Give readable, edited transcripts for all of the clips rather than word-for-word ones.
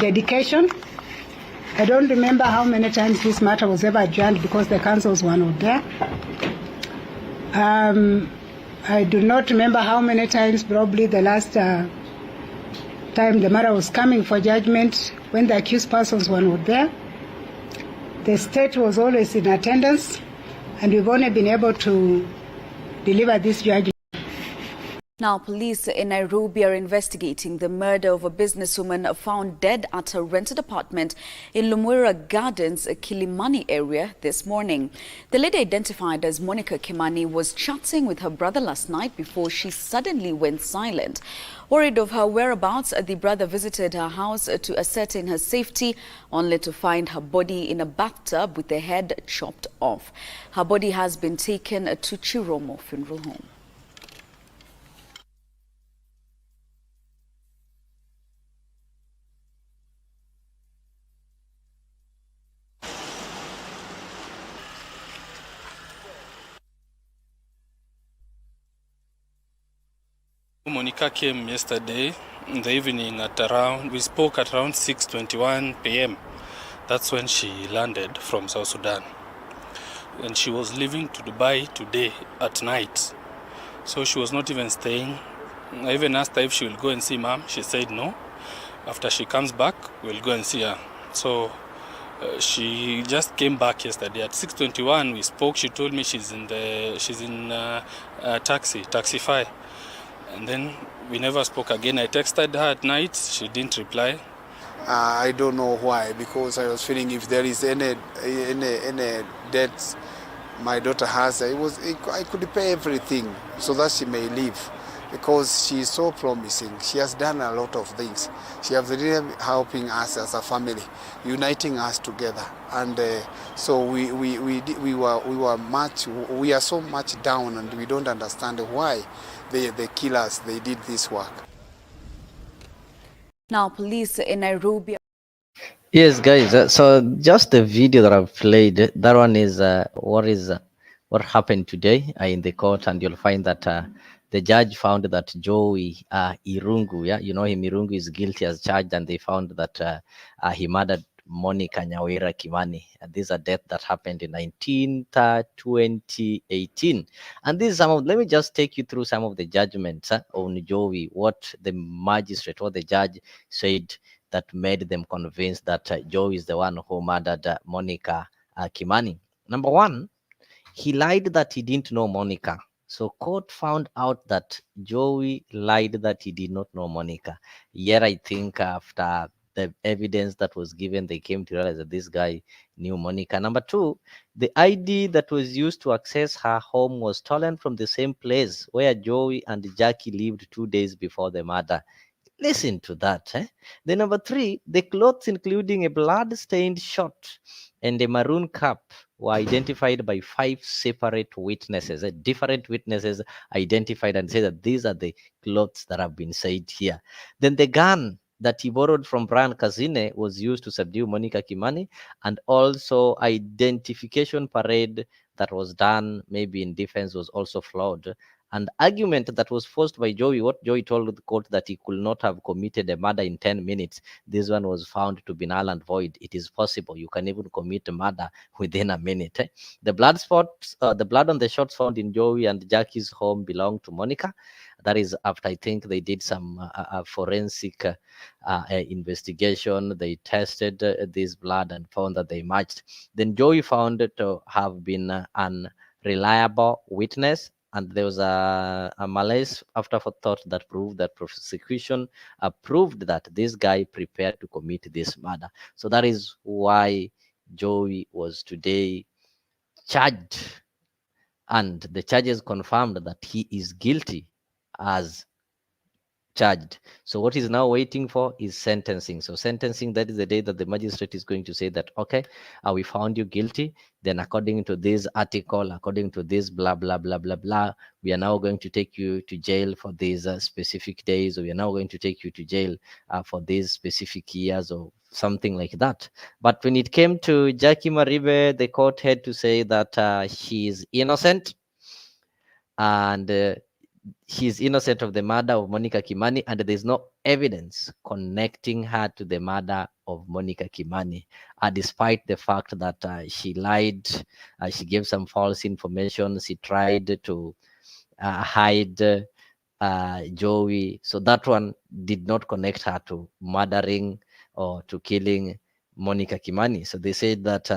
dedication. I don't remember how many times this matter was ever adjourned because the councils were not there. I do not remember how many times, probably the last time the matter was coming for judgment when the accused persons were not there. The state was always in attendance, and we've only been able to deliver this judgment. Now, police in Nairobi are investigating the murder of a businesswoman found dead at her rented apartment in Lumwera Gardens, Kilimani area this morning. The lady, identified as Monica Kimani, was chatting with her brother last night before she suddenly went silent. Worried of her whereabouts, the brother visited her house to ascertain her safety, only to find her body in a bathtub with the head chopped off. Her body has been taken to Chiromo Funeral Home. Monica came yesterday in the evening at around, we spoke at around 6:21 p.m. That's when she landed from South Sudan. And she was leaving to Dubai today at night. So she was not even staying. I even asked her if she will go and see mom. She said no. After she comes back, we'll go and see her. So she just came back yesterday at 6:21. We spoke. She told me she's in Taxify. And then we never spoke again. I texted her at night. She didn't reply. I don't know why, because I was feeling if there is any debt my daughter has, I could pay everything so that she may live, because she is so promising. She has done a lot of things. She has really helping us as a family, uniting us together, and so we are so much down, and we don't understand why the killers they did this work. Now, police in Nairobi. Yes, guys. So just the video that I've played, that one is what happened today in the court, and you'll find that the judge found that Jowi Irungu, yeah, you know him, Irungu is guilty as charged, and they found that he murdered Monica Nyawira Kimani. And these are deaths that happened in 2018. And this is some of, let me just take you through some of the judgments on Jowi, what the magistrate, what the judge said that made them convinced that Jowi is the one who murdered Monica Kimani. Number one, he lied that he didn't know Monica. So court found out that Jowi lied that he did not know Monica. Yet I think after the evidence that was given, they came to realize that this guy knew Monica. Number two, the ID that was used to access her home was stolen from the same place where Jowi and Jacky lived 2 days before the murder. Listen to that. Then number three, the clothes including a blood-stained shirt and a maroon cap were identified by 5 separate witnesses. Different witnesses identified and said that these are the clothes that have been said here. Then the gun that he borrowed from Brian Kazine was used to subdue Monica Kimani, and also identification parade that was done maybe in defense was also flawed. And argument that was forced by Jowi, what Jowi told the court that he could not have committed a murder in 10 minutes, this one was found to be null and void. It is possible. You can even commit a murder within a minute. The blood spots, the blood on the shorts found in Jowi and Jacky's home belonged to Monica. That is after I think they did some forensic investigation. They tested this blood and found that they matched. Then Jowi found to have been an unreliable witness, and there was a malice afterthought that proved that prosecution proved that this guy prepared to commit this murder. So that is why Jowi was today charged, and the charges confirmed that he is guilty as charged. So what he's now waiting for is sentencing. So sentencing, that is the day that the magistrate is going to say that, okay, we found you guilty. Then according to this article, according to this blah, blah, blah, blah, blah, we are now going to take you to jail for these specific days, or we are now going to take you to jail for these specific years, or something like that. But when it came to Jacky Maribe, the court had to say that she is innocent, and she's innocent of the murder of Monica Kimani, and there's no evidence connecting her to the murder of Monica Kimani, despite the fact that she lied, she gave some false information, she tried to hide Jowi. So that one did not connect her to murdering or to killing Monica Kimani. So they said that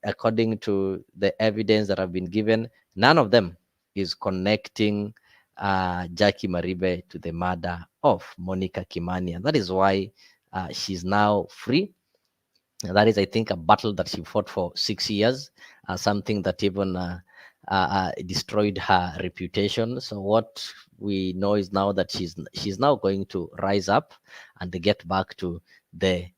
according to the evidence that have been given, none of them is connecting Jacky Maribe to the murder of Monica Kimani. And that is why she's now free. That is, I think, a battle that she fought for 6 years, something that even destroyed her reputation. So what we know is now that she's now going to rise up and get back to the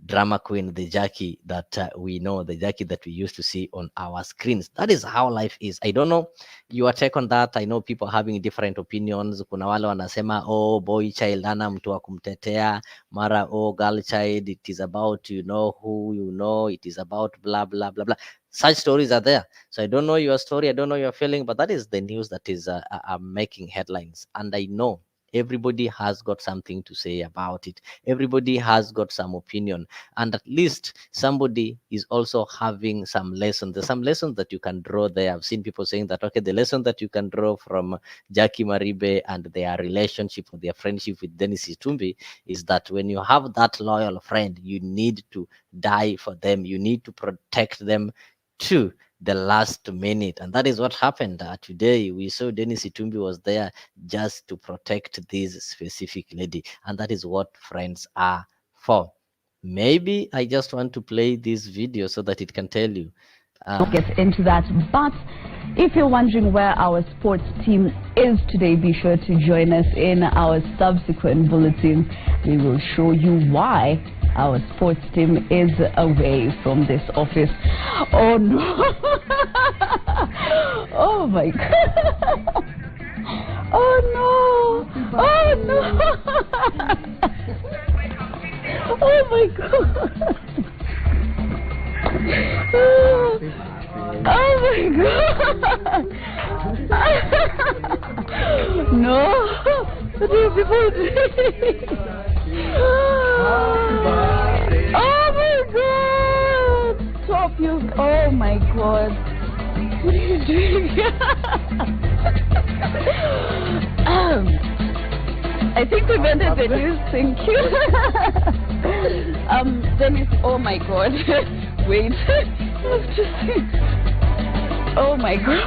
drama queen, the Jacky that we know, the Jacky that we used to see on our screens. That is how life is. I don't know your take on that. I know people having different opinions. Kuna wale wanasema, oh, boy child ana mtu wa kumtetea, mara oh, girl child, it is about you know who you know, it is about blah blah blah blah. Such stories are there. So I don't know your story, I don't know your feeling, but that is the news that is making headlines. And I know everybody has got something to say about it. Everybody has got some opinion, and at least somebody is also having some lessons. There's some lessons that you can draw there. I've seen people saying that, okay, the lesson that you can draw from Jacky Maribe and their relationship or their friendship with Dennis Itumbi is that when you have that loyal friend, you need to die for them. You need to protect them to the last minute, and that is what happened today. We saw Dennis Itumbi was there just to protect this specific lady, and that is what friends are for. Maybe I just want to play this video so that it can tell you. Get into that, but if you're wondering where our sports team is today, be sure to join us in our subsequent bulletins. We will show you why our sports team is away from this office. Oh no! Oh my God! Oh no! Oh no! Oh my God! Oh my God! No! What are people doing? Oh my God! Stop you! Oh my God! What are you doing? I think we've ended the news. Thank you. Dennis. Oh my God! Wait. Oh my God!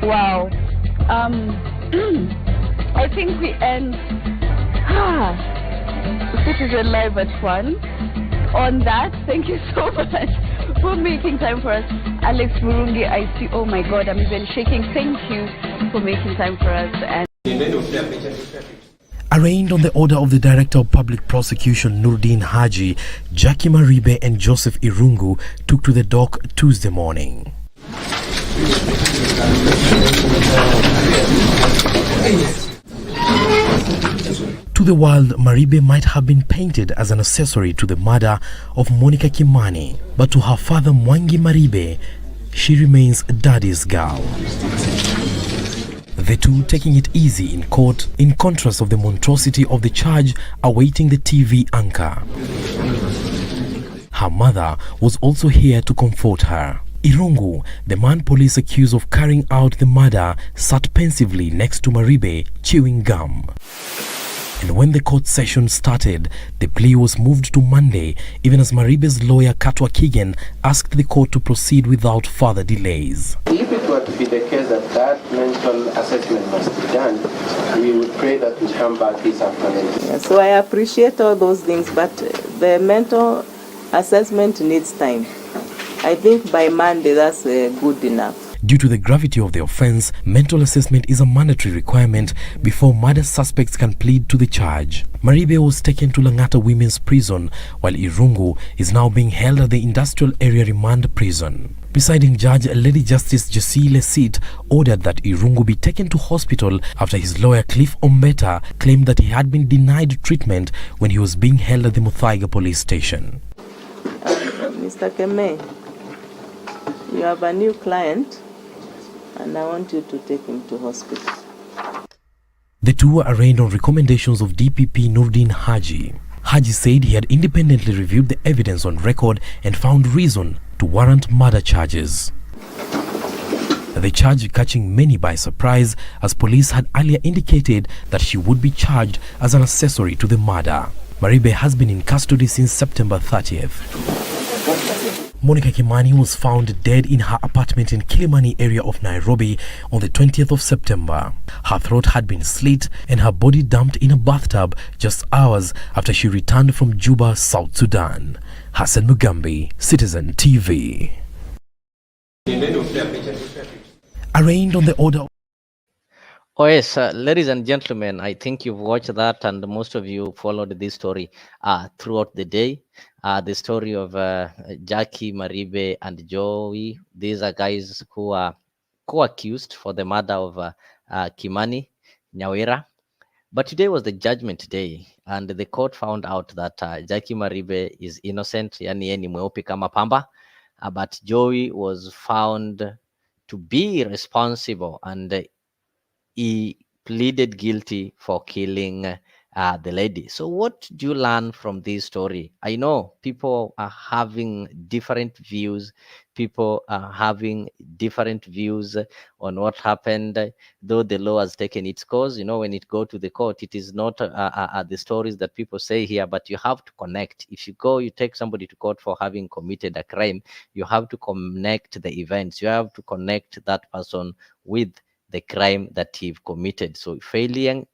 Wow. I think we end Citizen Live at 1. On that, thank you so much for making time for us. Alex Murungi, I see, oh my God, I'm even shaking. Thank you for making time for us. And arraigned on the order of the Director of Public Prosecution Nurdin Haji, Jacky Maribe and Joseph Irungu took to the dock Tuesday morning. To the world, Maribe might have been painted as an accessory to the murder of Monica Kimani, but to her father Mwangi Maribe, she remains daddy's girl. The two taking it easy in court, in contrast of the monstrosity of the charge awaiting the TV anchor. Her mother was also here to comfort her. Irungu, the man police accused of carrying out the murder, sat pensively next to Maribe, chewing gum. And when the court session started, the plea was moved to Monday, even as Maribe's lawyer Katwa Kigen asked the court to proceed without further delays. If it were to be the case that that mental assessment must be done, we would pray that we come back this afternoon. Yeah, so I appreciate all those things, but the mental assessment needs time. I think by Monday that's good enough. Due to the gravity of the offense, mental assessment is a mandatory requirement before murder suspects can plead to the charge. Maribe was taken to Langata Women's Prison, while Irungu is now being held at the Industrial Area Remand Prison. Presiding Judge Lady Justice Jessie Lesit ordered that Irungu be taken to hospital after his lawyer Cliff Ombeta claimed that he had been denied treatment when he was being held at the Muthaiga police station. Mr. Keme, you have a new client. and I want you to take him to hospital. The two were arraigned on recommendations of DPP Nurdin Haji. Haji said he had independently reviewed the evidence on record and found reason to warrant murder charges. The charge catching many by surprise, as police had earlier indicated that she would be charged as an accessory to the murder. Maribe has been in custody since September 30th. Monica Kimani was found dead in her apartment in Kilimani area of Nairobi on the 20th of September. Her throat had been slit and her body dumped in a bathtub just hours after she returned from Juba, South Sudan. Hassan Mugambi, Citizen TV. Arraigned on the order. Oh yes, ladies and gentlemen, I think you've watched that, and most of you followed this story throughout the day. The story of Jacky Maribe and Jowi. These are guys who are co-accused for the murder of Kimani Nyawira. But today was the judgment day, and the court found out that Jacky Maribe is innocent, yani yeye ni mweupe kama pamba, but Jowi was found to be responsible, and he pleaded guilty for killing the lady. So what do you learn from this story? I know people are having different views. People are having different views on what happened, though the law has taken its course. You know, when it go to the court, it is not the stories that people say here, but you have to connect. If you go, you take somebody to court for having committed a crime, you have to connect the events. You have to connect that person with the crime that he committed. So failing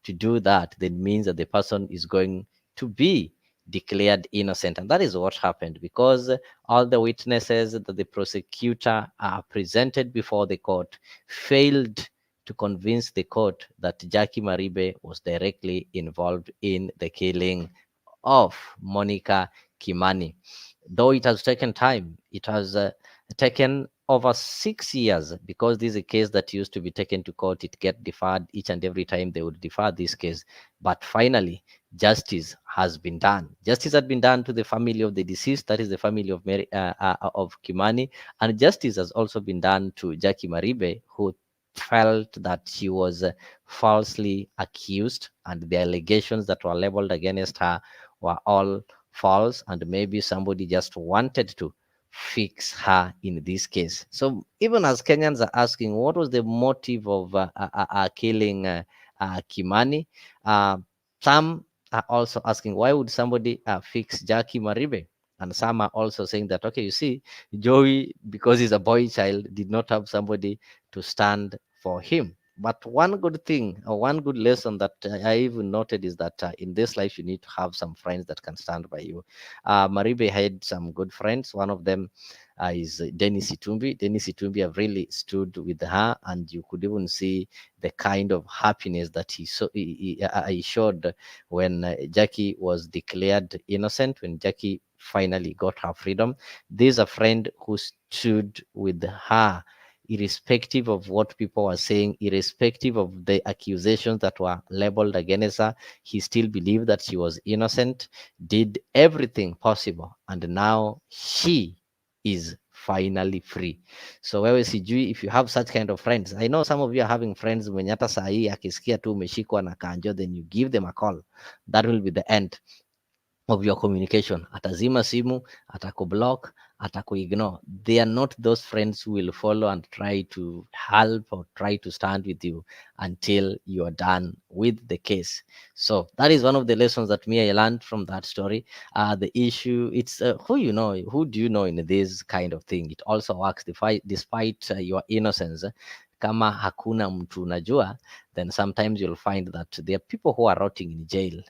to do that, then means that the person is going to be declared innocent. And that is what happened, because all the witnesses that the prosecutor presented before the court failed to convince the court that Jacky Maribe was directly involved in the killing of Monica Kimani. Though it has taken time, it has taken over 6 years, because this is a case that used to be taken to court. It get deferred each and every time they would defer this case. But finally, justice has been done. Justice had been done to the family of the deceased, that is the family of of Kimani, and justice has also been done to Jacky Maribe, who felt that she was falsely accused, and the allegations that were leveled against her were all false, and maybe somebody just wanted to fix her in this case. So even as Kenyans are asking, what was the motive of killing Kimani? Some are also asking, why would somebody fix Jacky Maribe? And some are also saying that, okay, you see, Joey, because he's a boy child, did not have somebody to stand for him. But one good thing, or one good lesson that I even noted, is that in this life, you need to have some friends that can stand by you. Maribe had some good friends. One of them is Dennis Itumbi. Dennis Itumbi have really stood with her, and you could even see the kind of happiness that he showed when Jacky was declared innocent, when Jacky finally got her freedom. There's a friend who stood with her, irrespective of what people were saying, irrespective of the accusations that were leveled against her. He still believed that she was innocent, did everything possible, and now she is finally free. So wewe sijui if you have such kind of friends. I know some of you are having friends mwenye hata saa hii akisikia tu umeshikwa na kanjo, then you give them a call. That will be the end of your communication. Atazima simu, atakublock, atakuignore. They are not those friends who will follow and try to help or try to stand with you until you are done with the case. So that is one of the lessons that I learned from that story. The issue, it's who do you know in this kind of thing. It also works despite your innocence. Kama hakuna mtu unajua, then sometimes you'll find that there are people who are rotting in jail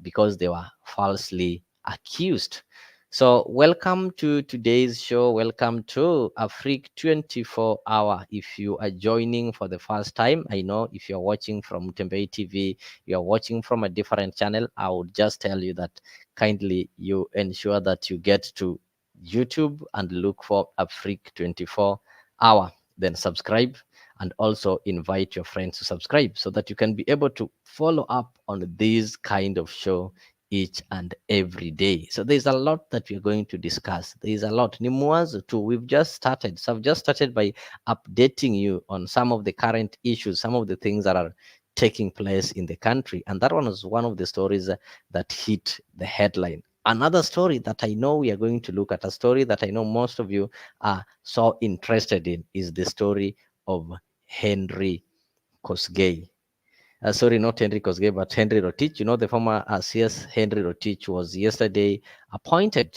because they were falsely accused. So welcome to today's show. Welcome to Afrique 24 Hour. If you are joining for the first time, I know if you're watching from Tembei TV, you're watching from a different channel, I would just tell you that kindly you ensure that you get to YouTube and look for Afrique 24 Hour. Then subscribe, and also invite your friends to subscribe so that you can be able to follow up on this kind of show each and every day. So there's a lot that we're going to discuss. There's a lot. Nimwazo too. We've just started. So I've just started by updating you on some of the current issues, some of the things that are taking place in the country. And that one was one of the stories that hit the headline. Another story that I know we are going to look at, a story that I know most of you are so interested in, is the story of Henry Kosgei. Sorry, not Henry Kosgei, but Henry Rotich. You know, the former CS Henry Rotich was yesterday appointed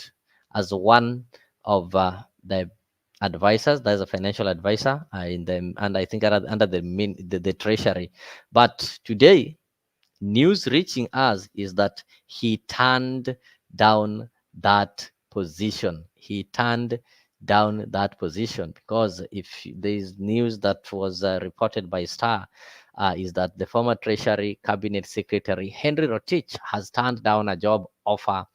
as one of the advisors. There's a financial advisor in them, and I think under the Treasury. But today, news reaching us is that he turned down that position. He turned down that position because if there's news that was reported by Star, is that the former Treasury Cabinet Secretary Henry Rotich has turned down a job offer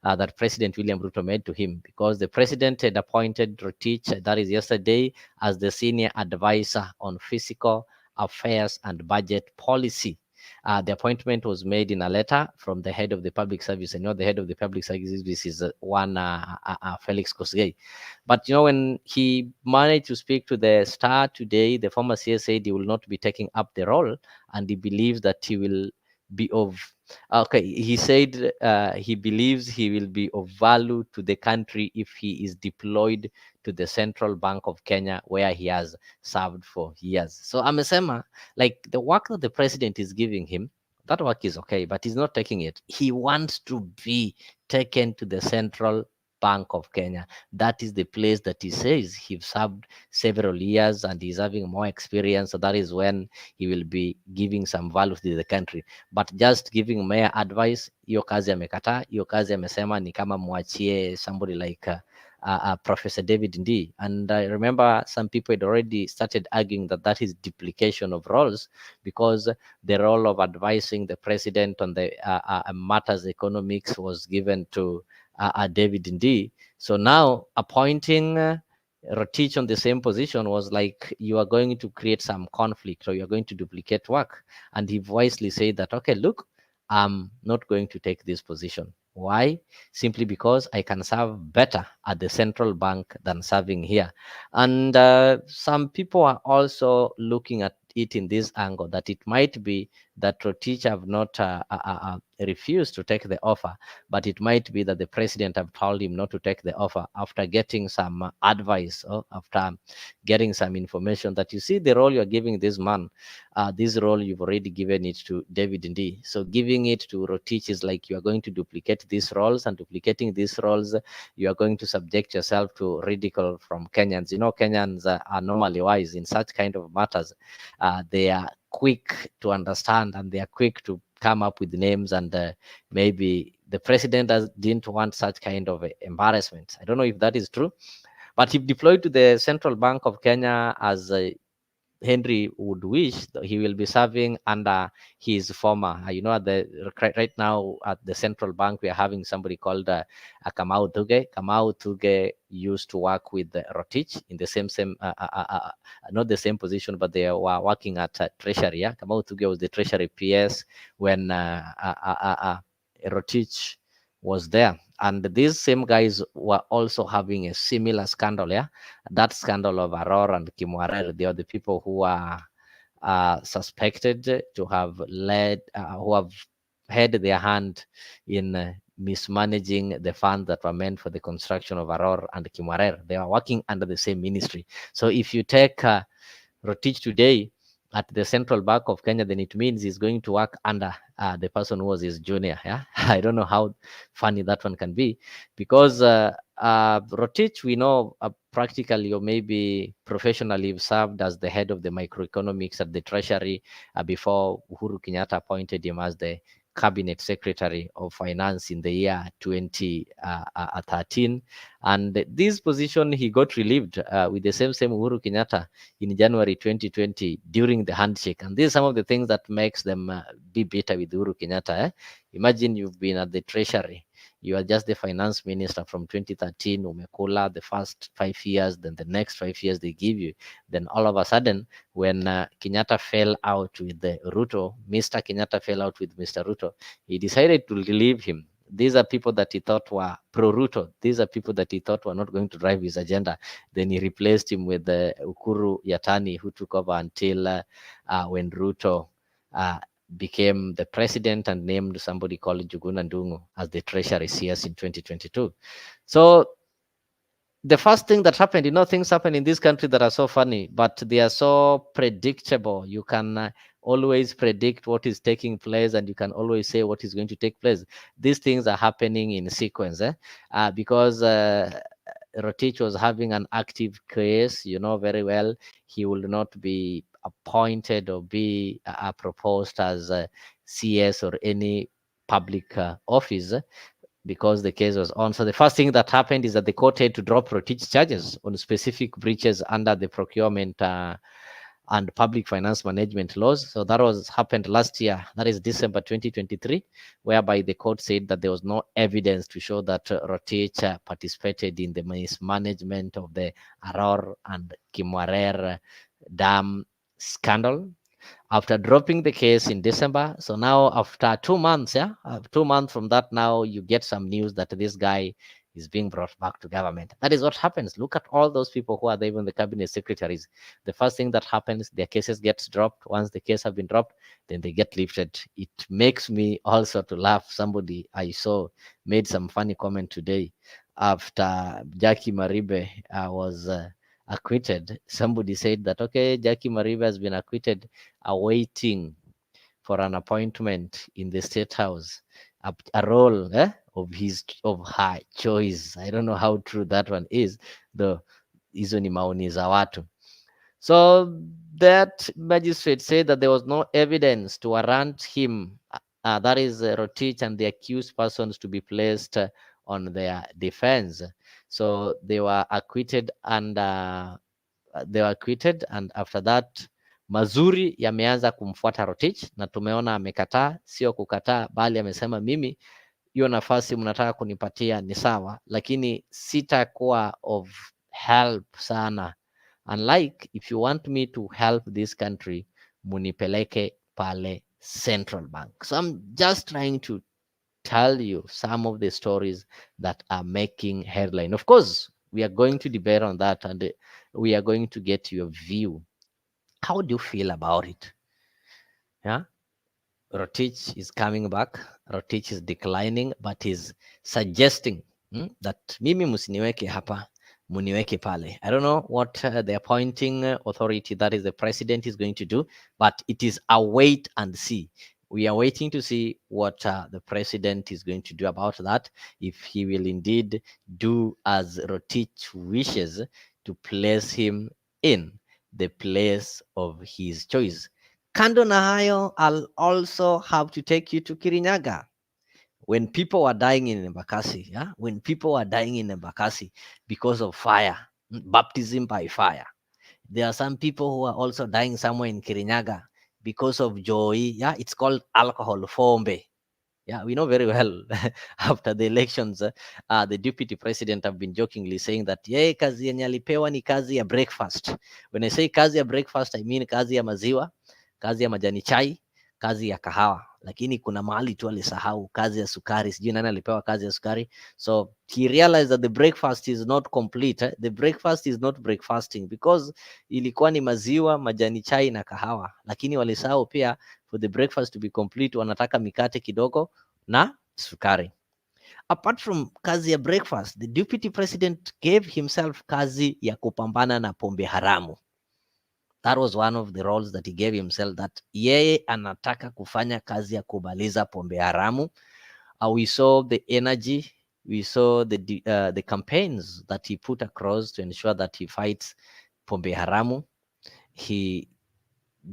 that President William Ruto made to him, because the president had appointed Rotich, that is yesterday, as the senior advisor on fiscal affairs and budget policy. The appointment was made in a letter from the head of the public service. I know the head of the public service is Felix Kosgei. But you know, when he managed to speak to the Star today, the former CS said he will not be taking up the role, and he believes that he will be of he said he believes he will be of value to the country if he is deployed to the Central Bank of Kenya, where he has served for years. So amesema, like, the work that the president is giving him, that work is okay, but he's not taking it. He wants to be taken to the Central Bank of Kenya. That is the place that he says he served several years and he's having more experience. So that is when he will be giving some value to the country. But just giving mere advice, hiyo kazi amekataa. Hiyo kazi amesema ni kama mwachie somebody like Professor David Ndii. And I remember some people had already started arguing that that is duplication of roles, because the role of advising the president on the matters economics was given to David Ndii. So now appointing Rotich on the same position was like, you are going to create some conflict, or you are going to duplicate work. And he wisely said that, okay, look, I'm not going to take this position. Why? Simply because I can serve better at the central bank than serving here. And some people are also looking at it in this angle, that it might be that Rotich have not refused to take the offer, but it might be that the president have told him not to take the offer after getting some advice, or after getting some information that, you see, the role you're giving this man, this role you've already given it to David Ndii. So giving it to Rotich is like, you are going to duplicate these roles, and duplicating these roles, you are going to subject yourself to ridicule from Kenyans. You know, Kenyans are normally wise in such kind of matters. They are quick to understand, and they are quick to come up with names, and maybe the president didn't want such kind of embarrassment. I don't know if that is true, but if deployed to the Central Bank of Kenya, as Henry would wish, he will be serving under his former, you know, right now at the central bank, we are having somebody called Kamau Thuge. Kamau Thuge used to work with Rotich in the same not the same position, but they were working at Treasury. Yeah? Kamau Thuge was the Treasury PS when Rotich was there. And these same guys were also having a similar scandal, yeah? That scandal of Aror and Kimwarer. They are the people who are suspected to have led, who have had their hand in mismanaging the funds that were meant for the construction of Aror and Kimwarer. They are working under the same ministry. So if you take Rotich today at the Central Bank of Kenya, then it means he's going to work under the person who was his junior. Yeah, I don't know how funny that one can be, because Rotich, we know practically or maybe professionally served as the head of the microeconomics at the Treasury before Uhuru Kenyatta appointed him as the Cabinet Secretary of Finance in the year 2013. And this position, he got relieved with the same Uhuru Kenyatta in January 2020 during the handshake. And these are some of the things that makes them be bitter with Uhuru Kenyatta. Imagine you've been at the Treasury, You are just the finance minister from 2013, umekula the first 5 years, then the next 5 years they give you. Then all of a sudden, when Kenyatta fell out with the Ruto, Mr. Kenyatta fell out with Mr. Ruto, he decided to leave him. These are people that he thought were pro-Ruto. These are people that he thought were not going to drive his agenda. Then he replaced him with Ukuru Yatani, who took over until when Ruto became the president and named somebody called Njuguna Ndung'u as the Treasury CS in 2022. So the first thing that happened, things happen in this country that are so funny, but they are so predictable. You can always predict what is taking place, and you can always say what is going to take place. These things are happening in sequence, because Rotich was having an active case, very well. He will not be appointed or be proposed as a CS or any public office because the case was on. So the first thing that happened is that the court had to drop Rotich charges on specific breaches under the procurement and public finance management laws. So that was happened last year, that is December 2023, whereby the court said that there was no evidence to show that Rotich participated in the mismanagement of the Aror and Kimwarer dam scandal. After dropping the case in December, so now after 2 months, 2 months from that, now you get some news that this guy is being brought back to government. That is what happens. Look at all those people who are there, even the cabinet secretaries. The first thing that happens, their cases get dropped. Once the case have been dropped, then they get lifted. It makes me also to laugh. Somebody I saw made some funny comment today after Jacky Maribe was acquitted. Somebody said that, okay, Jacky Maribe has been acquitted, awaiting for an appointment in the State House, a role of her choice. I don't know how true that one is, though hizo ni maoni za watu. So that magistrate said that there was no evidence to warrant him, that is Rotich and the accused persons, to be placed on their defense. So they were acquitted, and after that mazuri yameanza kumfuata Rotich, na tumeona amekataa, sio kukataa, bali amesema mimi hiyo nafasi mnataka kunipatia ni sawa, lakini sitakuwa of help sana. Unlike if you want me to help this country, munipeleke pale Central Bank. So I'm just trying to tell you some of the stories that are making headline. Of course, we are going to debate on that, and we are going to get your view. How do you feel about it? Yeah, Rotich is coming back. Rotich is declining, but is suggesting that mimi musiniweke hapa, muniweke pale. I don't know what the appointing authority, that is the president, is going to do, but it is a wait and see. We are waiting to see what the president is going to do about that, if he will indeed do as Rotich wishes, to place him in the place of his choice. Kando na hayo, I'll also have to take you to Kirinyaga. When people were dying in Embakasi, when people were dying in Embakasi because of fire, baptism by fire, there are some people who are also dying somewhere in Kirinyaga because of Jowi. It's called alcohol, fombe. We know very well after the elections, the deputy president have been jokingly saying that kazi yenye alipewa ni kazi ya breakfast. When I say kazi ya breakfast, I mean kazi ya maziwa, kazi ya majani chai, kazi ya kahawa. Lakini kuna mahali tu alisahau kazi ya sukari. Sijui nani alipewa kazi ya sukari. So he realized that the breakfast is not complete. The breakfast is not breakfasting because ilikuwa ni maziwa, majani chai na kahawa. Lakini walisahau pia, for the breakfast to be complete, wanataka mikate kidogo na sukari. Apart from kazi ya breakfast, the deputy president gave himself kazi ya kupambana na pombe haramu. That was one of the roles that he gave himself, that yeye anataka kufanya kazi ya kumaliza pombe haramu. We saw the energy, we saw the campaigns that he put across to ensure that he fights pombe haramu. He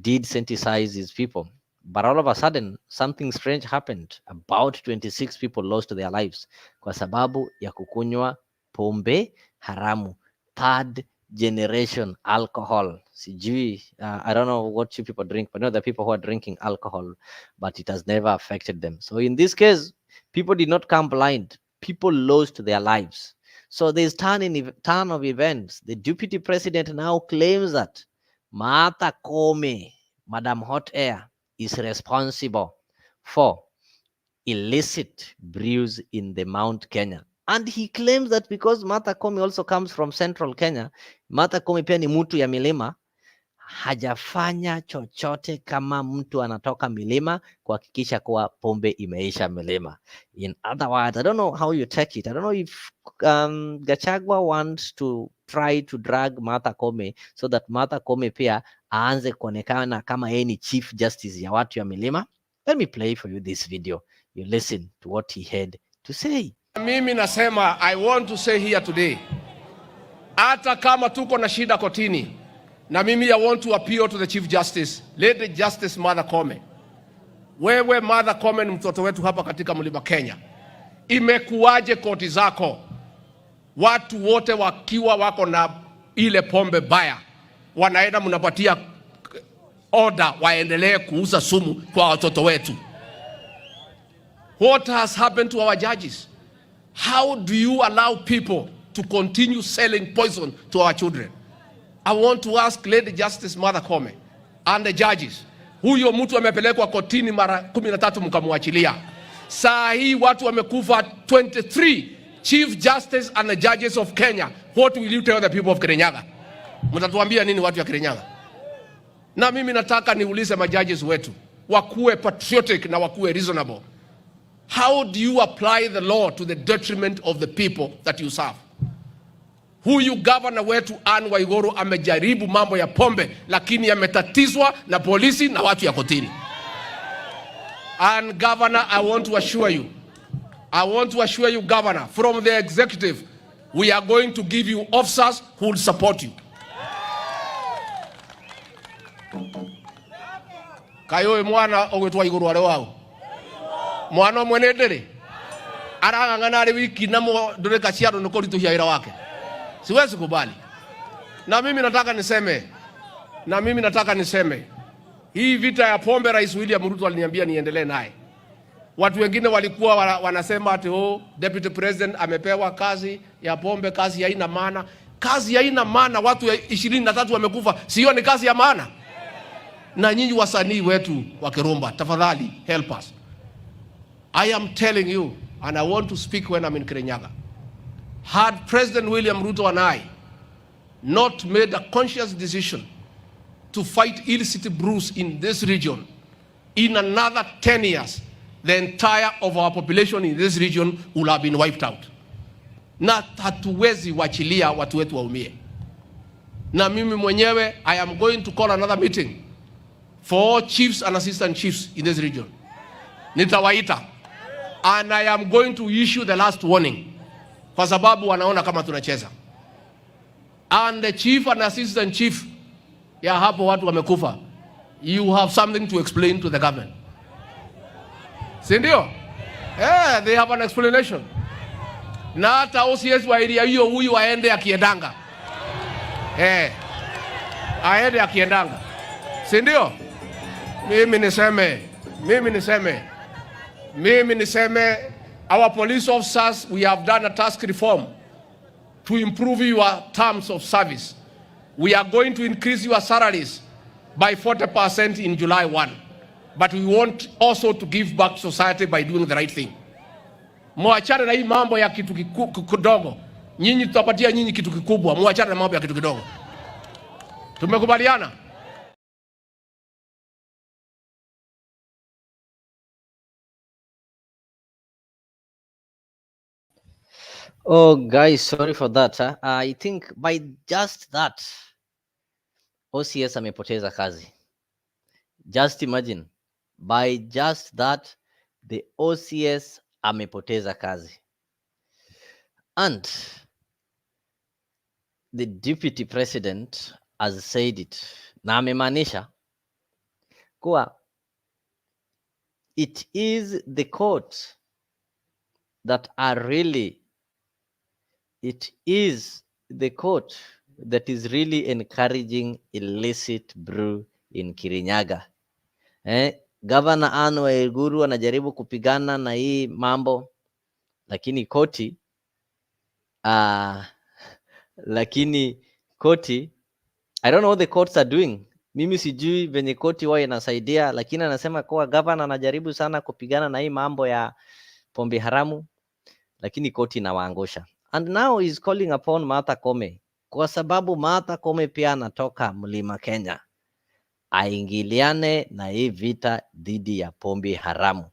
did sensitize his people. But all of a sudden, something strange happened. About 26 people lost their lives kwa sababu ya kukunywa pombe haramu, third generation alcohol. Sijui, I don't know what you people drink, but I know the people who are drinking alcohol, but it has never affected them. So in this case, people did not come blind. people lost their lives. So there's turn of events. The deputy president now claims that Martha Koome, Madam Hot Air, is responsible for illicit brews in the Mount Kenya. And he claims that because Martha Koome also comes from central Kenya, Martha Koome pia ni mtu ya milima, hajafanya chochote kama mtu anatoka milima kuhakikisha kuwa pombe imeisha milima. In other words, I don't know how you take it. I don't know if Gachagua wants to try to drag Martha Koome so that Martha Koome pia aanze kuonekana kama yeye ni chief justice ya watu ya milima. Let me play for you this video. You listen to what he had to say. Mimi nasema, I want to say here today, hata kama tuko na shida kotini, na mimi I want to appeal to the Chief Justice, Lady Justice Martha Koome. Wewe Martha Koome ni mtoto wetu hapa katika mlima Kenya. Imekuwaje koti zako watu wote wakiwa wako na ile pombe baya, wanaenda mnapatia order waendelee kuuza sumu kwa watoto wetu? What has happened to our judges? How do you allow people to continue selling poison to our children? I want to ask Lady Justice Martha Koome and the judges, huyo mtu amepelekwa kotini mara 13 mkamwachilia. Saa hii watu wamekufa 23 Chief Justice and the judges of Kenya. What will you tell the people of Kirinyaga? Mtatuambia nini watu ya Kirinyaga? Na mimi nataka niulize majudges wetu, wakuwe patriotic na wakuwe reasonable. How do you apply the law to the detriment of the people that you serve? Huyu governor wetu Anne Waiguru amejaribu mambo ya pombe, lakini ametatizwa na polisi na watu ya kotini. And governor, I want to assure you, governor, from the executive, we are going to give you officers who will support you. Kayo mwana ogwetwa Iguru wale wao. Mwana mwenedere. Arang'ang'ana ari wiki namo ndoreka ciaro nuko rituhia ira wake. Siwezi kubali. Na mimi nataka niseme, hii vita ya pombe Rais William Ruto aliniambia niendelee naye. Watu wengine walikuwa wanasema ati Deputy President amepewa kazi ya pombe, kazi haina maana. Kazi haina maana, watu 23 wamekufa, sio ni kazi ya maana? Na nyinyi wasanii wetu wa Kirumba, tafadhali help us. I am telling you, and I want to speak when I'm in Kirinyaga. Had President William Ruto and I not made a conscious decision to fight illicit brews in this region, in another 10 years, the entire of our population in this region will have been wiped out. Na hatuwezi wachilia watu wetu waumie. Na mimi mwenyewe, I am going to call another meeting for all chiefs and assistant chiefs in this region. Nitawaita. And I am going to issue the last warning. Kwa sababu wanaona kama tunacheza. And the chief and assistant chief, ya hapo watu wamekufa, you have something to explain to the government. Sindio? Yeah, they have an explanation. Na hata OCS wa area hiyo huyu aende akiendanga. Aende akiendanga. Sindio? Mimi niseme, our police officers, we have done a task reform to improve your terms of service. We are going to increase your salaries by 40% in July 1. But we want also to give back society by doing the right thing. Muachane na hii mambo ya kitu kidogo. Nyinyi tutapatia nyinyi kitu kikubwa. Muachane na mambo ya kitu kidogo. Tumekubaliana? Oh, guys, sorry for that. I think by just that, OCS amepoteza kazi. Just imagine, by just that, the OCS amepoteza kazi. And the deputy president has said it. Na amemaanisha kuwa it is the court that are really, it is the court that is really encouraging illicit brew in Kirinyaga. Governor Anne Waiguru anajaribu kupigana na hii mambo lakini koti I don't know what the courts are doing. Mimi sijui venye koti wao inasaidia, lakini anasema kuwa governor anajaribu sana kupigana na hii mambo ya pombe haramu, lakini koti inawaangusha. And now is calling upon Martha Koome, kwa sababu Martha Koome pia anatoka Mlima Kenya, aingiliane na hii vita dhidi ya pombe haramu.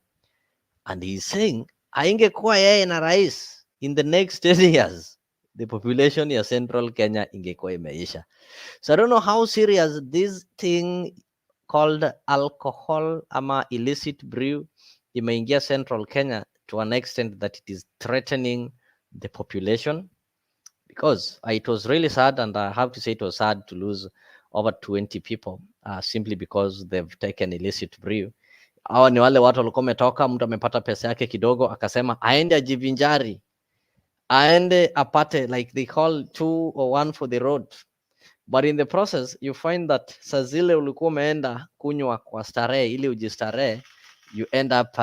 And he is saying aingekuwa yeye na rais in the next 10 years the population ya Central Kenya ingekuwa imeisha. So I don't know how serious this thing called alcohol ama illicit brew imeingia Central Kenya to an extent that it is threatening the population, because it was really sad, and I have to say it was sad to lose over 20 people simply because they've taken illicit brew. Hawa ni wale watu walikuwa wametoka, mtu amepata pesa yake kidogo akasema aende ajivinjari, aende apate, like they call 2 or 1 for the road. But in the process you find that saa zile ulikuwa umeenda kunywa kwa starehe ili ujistarehe, you end up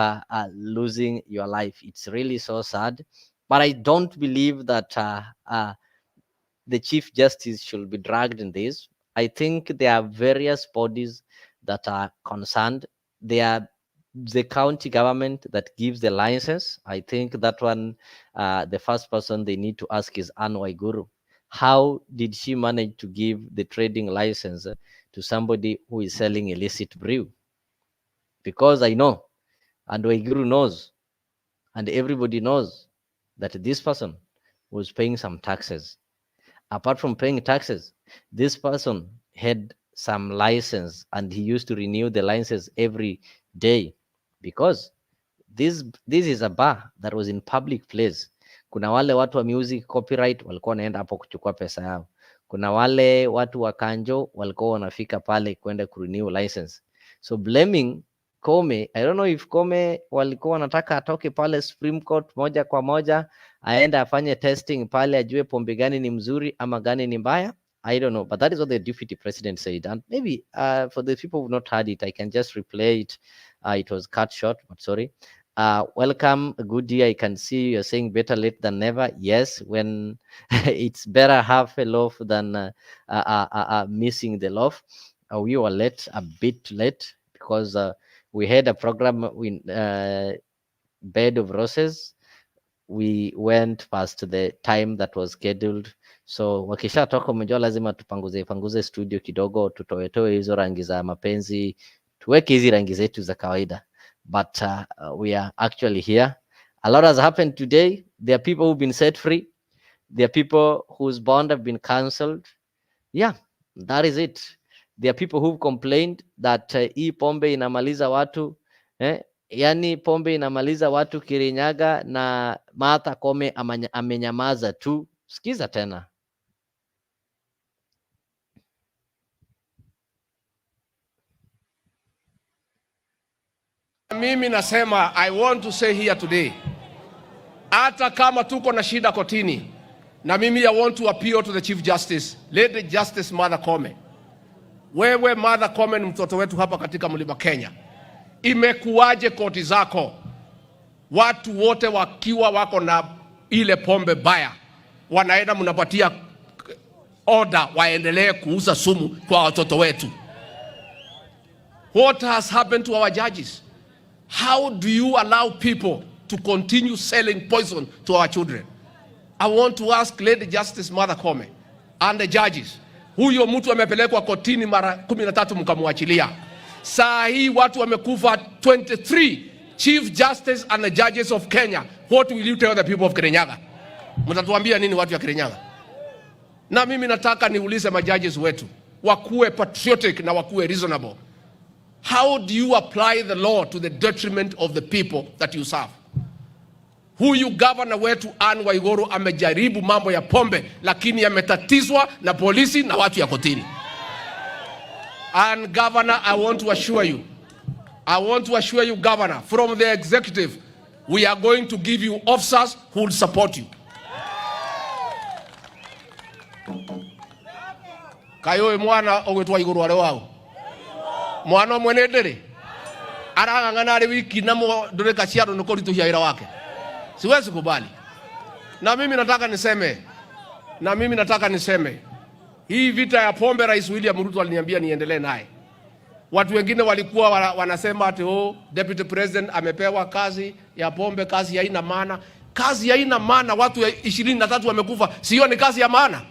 losing your life. It's really so sad, but I don't believe that the Chief Justice should be dragged in this. I think there are various bodies that are concerned. They are the county government that gives the license. I think that one, the first person they need to ask is Anne Waiguru. How did she manage to give the trading license to somebody who is selling illicit brew? Because I know, and Waiguru knows, and everybody knows that this person was paying some taxes. Apart from paying taxes, this person had some license, and he used to renew the license every day, because this is a bar that was in public place. Kuna wale watu wa music copyright walikuwa wanaenda hapo kuchukua pesa yao. Kuna wale watu wa kanjo walikuwa wanafika pale kwenda kurenew license. So blaming Koome, I don't know if Koome walikuwa wanataka atoke pale Supreme Court moja kwa moja, aende afanye testing pale ajue pombe gani ni mzuri ama gani ni mbaya. I don't know, but that is what the deputy president said. And maybe for the people who have not heard it, I can just replay it. It was cut short, but sorry. Welcome, good day. I can see you're saying better late than never. Yes, when it's better half a loaf than missing the loaf. We were late, a bit late, because we had a program in Bed of Roses. We went past the time that was scheduled. So wakisha toka mjua lazima tupanguze studio kidogo, tutoetoe hizo rangi za mapenzi, tuweke hizi rangi zetu za kawaida. But we are actually here. A lot has happened today. There are people who've been set free. There are people whose bond have been cancelled. Yeah, that is it. There are people who've complained that hii pombe inamaliza watu. Yani pombe inamaliza watu Kirinyaga, na Martha Koome amenyamaza tu. Sikiza tena. Mimi nasema, I want to say here today, hata kama tuko na shida kotini, na mimi I want to appeal to the Chief Justice, Lady Justice Martha Koome. Wewe Martha Koome ni mtoto wetu hapa katika Mlima Kenya. Imekuwaje koti zako watu wote wakiwa wako na ile pombe baya wanaenda mnapatia order waendelee kuuza sumu kwa watoto wetu? What has happened to our judges? How do you allow people to continue selling poison to our children? I want to ask Lady Justice Martha Koome and the judges, huyo mtu amepelekwa kotini mara 13 mkamwachilia. Saa hii watu wamekufa 23 Chief Justice and the judges of Kenya. What will you tell the people of Kirinyaga? Mtatuambia nini watu wa Kirinyaga? Na mimi nataka niulize majudges wetu, wakuwe patriotic na wakuwe reasonable. How do you apply the law to the detriment of the people that you serve? Huyu governor wetu Anne Waiguru amejaribu mambo ya pombe, lakini ametatizwa na polisi na watu ya kotini. And governor, I want to assure you, governor, from the executive, we are going to give you officers who will support you. Kayo mwana ogwetwa Iguru wale wao. Mwana mwenedere. Arangangana ari wiki namo ndoreka ciaro nuko rituhia ira wake. Siwezi kubali. Na mimi nataka niseme, hii vita ya pombe Rais William Ruto aliniambia niendelee naye. Watu wengine walikuwa wanasema ati Deputy President amepewa kazi ya pombe, kazi haina maana. Kazi haina maana, watu 23 wamekufa, sio ni kazi ya maana?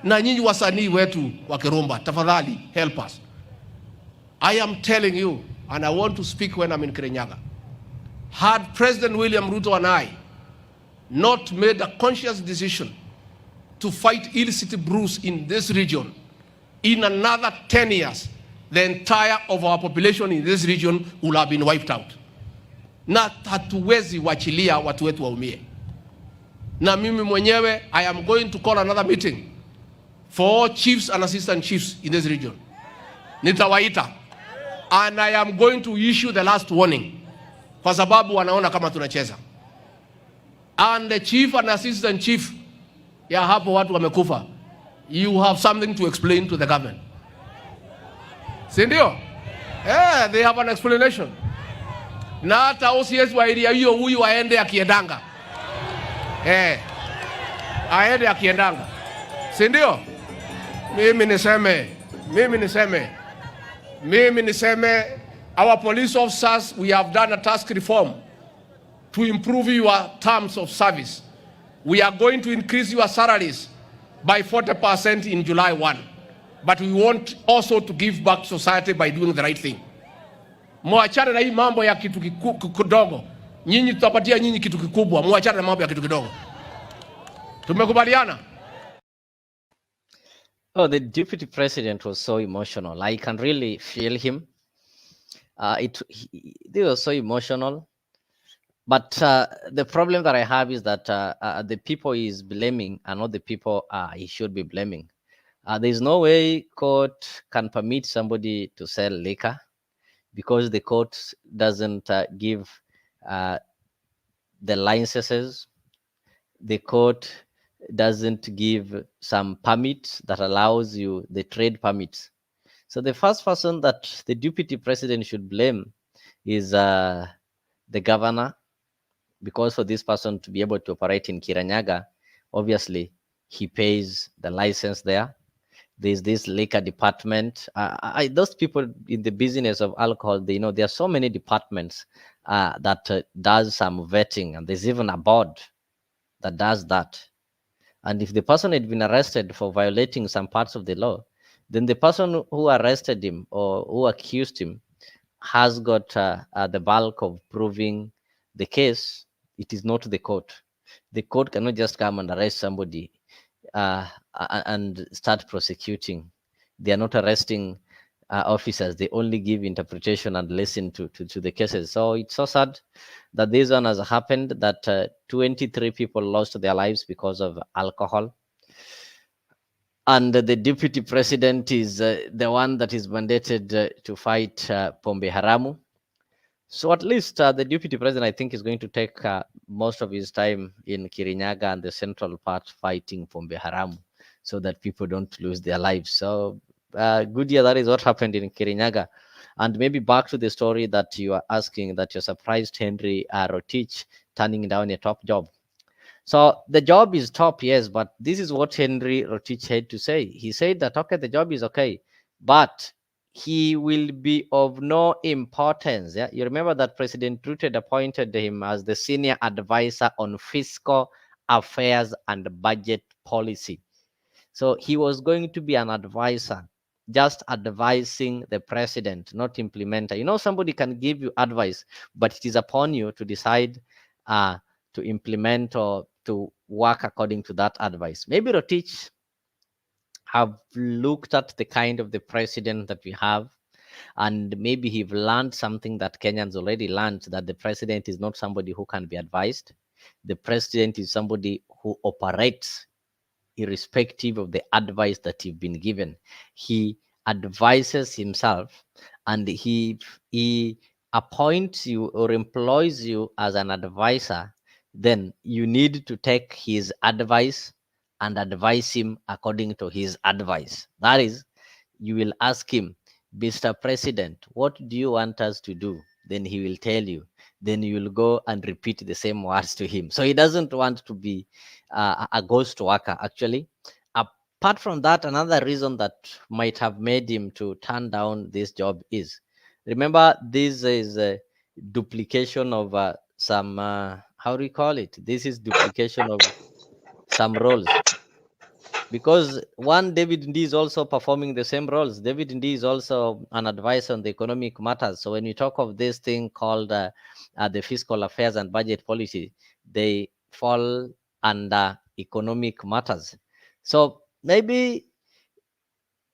Na nyinyi wasanii wetu wa Kirumba, tafadhali help us. I am telling you, and I want to speak when I'm in Kirinyaga. Had President William Ruto and I not made a conscious decision to fight illicit brews in this region, in another 10 years, the entire of our population in this region will have been wiped out. Na hatuwezi wachilia watu wetu waumie. Na mimi mwenyewe, I am going to call another meeting for all chiefs and assistant chiefs in this region. Nitawaita. And I am going to issue the last warning. Kwa sababu wanaona kama tunacheza. And the chief and assistant chief, ya hapo watu wamekufa, you have something to explain to the government. Sindio? Yeah, they have an explanation. Na hata OCS wa area hiyo huyu aende akiendanga. Aende akiendanga. Sindio? Mimi niseme, our police officers, we have done a task reform to improve your terms of service. We are going to increase your salaries by 40% in July 1. But we want also to give back society by doing the right thing. Muachane na hii mambo ya kitu kidogo. Nyinyi tutapatia nyinyi kitu kikubwa. Muachane na mambo ya kitu kidogo. Tumekubaliana? Oh, the deputy president was so emotional. I can really feel him. They were so emotional. But the problem that I have is that the people he is blaming are not the people he should be blaming. There's no way court can permit somebody to sell liquor because the court doesn't give the licenses. The court doesn't give some permits that allows you the trade permits. So the first person that the deputy president should blame is the governor, because for this person to be able to operate in Kirinyaga, obviously he pays the license there. There's this liquor department. Those people in the business of alcohol, they know there are so many departments that does some vetting, and there's even a board that does that. And if the person had been arrested for violating some parts of the law, then the person who arrested him or who accused him has got the bulk of proving the case. It is not the court. The court cannot just come and arrest somebody and start prosecuting. They are not arresting officers. They only give interpretation and listen to the cases. So it's so sad that this one has happened, that 23 people lost their lives because of alcohol. And the deputy president is the one that is mandated to fight Pombe Haramu. So at least the deputy president, I think, is going to take most of his time in Kirinyaga and the central part fighting Pombe Haramu so that people don't lose their lives. So good year, that is what happened in Kirinyaga. And maybe back to the story that you are asking, that you're surprised Henry Rotich turning down a top job. So the job is top, yes, but this is what Henry Rotich had to say. He said that, okay, the job is okay, but he will be of no importance. Yeah, you remember that President Ruto had appointed him as the senior advisor on fiscal affairs and budget policy. So he was going to be an advisor, just advising the president, not implementer. You know, somebody can give you advice, but it is upon you to decide to implement or to work according to that advice. Maybe Rotich have looked at the kind of the president that we have, and maybe he've learned something that Kenyans already learned, that the president is not somebody who can be advised. The president is somebody who operates irrespective of the advice that you've been given. He advises himself, and he appoints you or employs you as an advisor. Then you need to take his advice and advise him according to his advice. That is, you will ask him, Mr. President, what do you want us to do? Then he will tell you. then you will go and repeat the same words to him. So he doesn't want to be a ghost worker, actually. Apart from that, another reason that might have made him to turn down this job is, remember, this is a duplication of some, how do you call it? This is duplication of some roles. Because one, David Ndii is also performing the same roles. David Ndii is also an advisor on the economic matters. So when you talk of this thing called the fiscal affairs and budget policy, they fall under economic matters. So maybe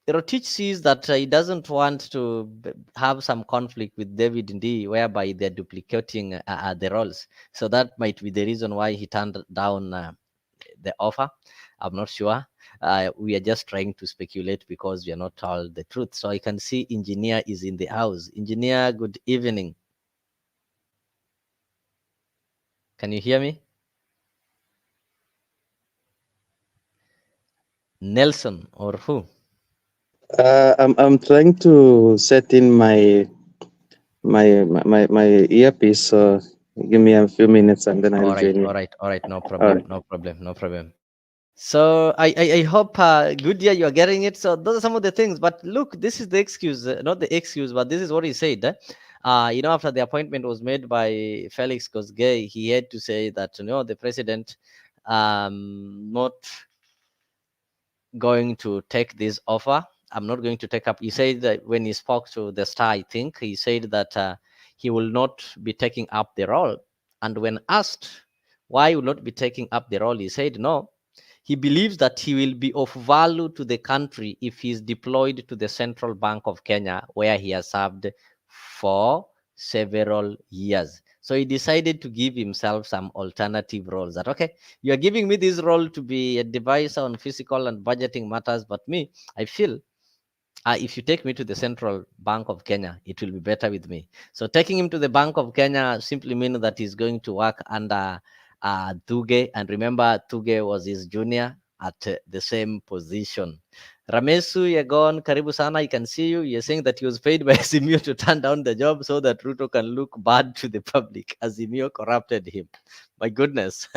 Rotich sees that he doesn't want to have some conflict with David Ndii, whereby they're duplicating the roles. So that might be the reason why he turned down the offer. I'm not sure. We are just trying to speculate because we are not told the truth. So I can see engineer is in the house. Engineer, good evening. Can you hear me? Nelson or who? I'm trying to set in my earpiece. So give me a few minutes and then I'll join you. All right. No problem. So I hope good year you are getting it. So those are some of the things. But look, this is the excuse, not the excuse, but this is what he said. After the appointment was made by Felix Kosgei, he had to say that the president not going to take this offer. I'm not going to take up. He said that when he spoke to the Star, I think he said that he will not be taking up the role. And when asked why he will not be taking up the role, he said no. He believes that he will be of value to the country if he is deployed to the Central Bank of Kenya, where he has served for several years. So he decided to give himself some alternative roles. That, okay, you are giving me this role to be a advisor on fiscal and budgeting matters, but me, I feel if you take me to the Central Bank of Kenya, it will be better with me. So taking him to the Bank of Kenya simply means that he's going to work under Thuge. And remember, Thuge was his junior at the same position. Ramesu Yegon, karibu sana. I can see you. You're saying that he was paid by Azimio to turn down the job so that Ruto can look bad to the public. Azimio corrupted him. My goodness.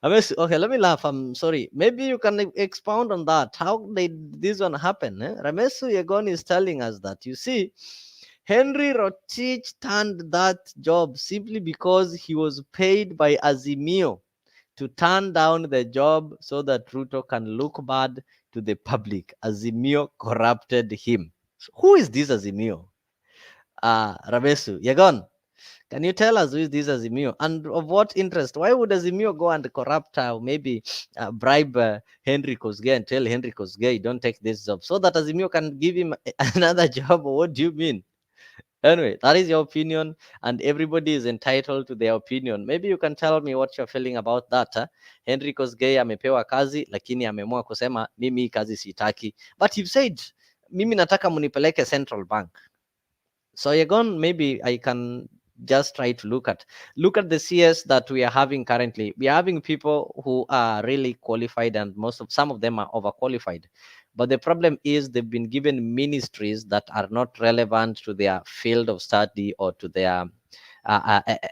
Okay, let me laugh. I'm sorry. Maybe you can expound on that. How did this one happen? Ramesu Yegon is telling us that, you see, Henry Rotich turned that job simply because he was paid by Azimio to turn down the job so that Ruto can look bad to the public. Azimio corrupted him. So who is this Azimio? Ramesu Yegon, can you tell us who is this Azimio and of what interest? Why would Azimio go and corrupt, maybe bribe Henry Kosgei and tell Henry Kosgei, don't take this job, so that Azimio can give him another job? What do you mean? Anyway, that is your opinion, and everybody is entitled to their opinion. Maybe you can tell me what you're feeling about that. Henry Kosgei amepewa kazi, lakini ameamua kusema mimi kazi sitaki. But you've said, mimi nataka munipeleke Central Bank. So Yegon, maybe I can just try to look at the CS that we are having currently. We are having people who are really qualified, and some of them are overqualified. But the problem is they've been given ministries that are not relevant to their field of study or to their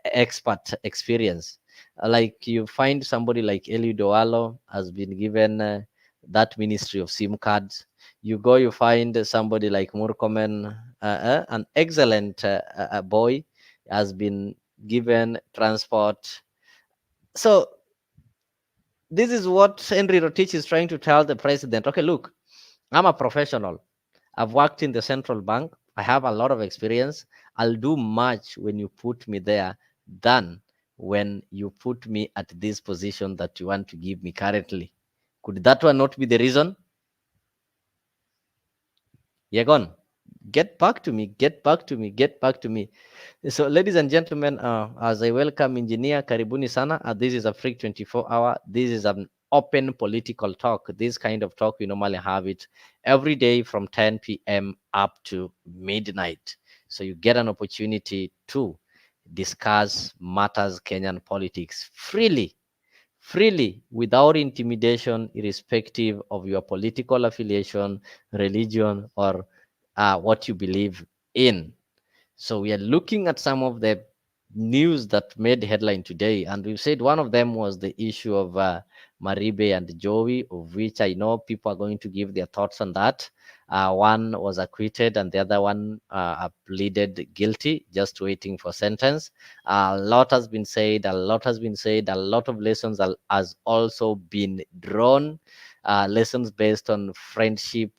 expert experience. Like you find somebody like Eliud Owalo has been given that ministry of SIM cards. You find somebody like Murkomen, an excellent boy, has been given transport. So this is what Henry Rotich is trying to tell the president. Okay, look, I'm a professional. I've worked in the central bank. I have a lot of experience. I'll do much when you put me there than when you put me at this position that you want to give me currently. Could that one not be the reason? Yegon, get back to me. So, ladies and gentlemen, as I welcome Engineer Karibuni Sana, this is a Freak 24-hour. This is an open political talk. This kind of talk, we normally have it every day from 10 p.m. up to midnight. So you get an opportunity to discuss matters Kenyan politics freely, without intimidation, irrespective of your political affiliation, religion, or what you believe in. So we are looking at some of the news that made headline today, and we've said one of them was the issue of Maribe and Jowie, of which I know people are going to give their thoughts on that. One was acquitted, and the other one pleaded guilty, just waiting for sentence. A lot has been said. A lot has been said. A lot of lessons has also been drawn. Lessons based on friendship,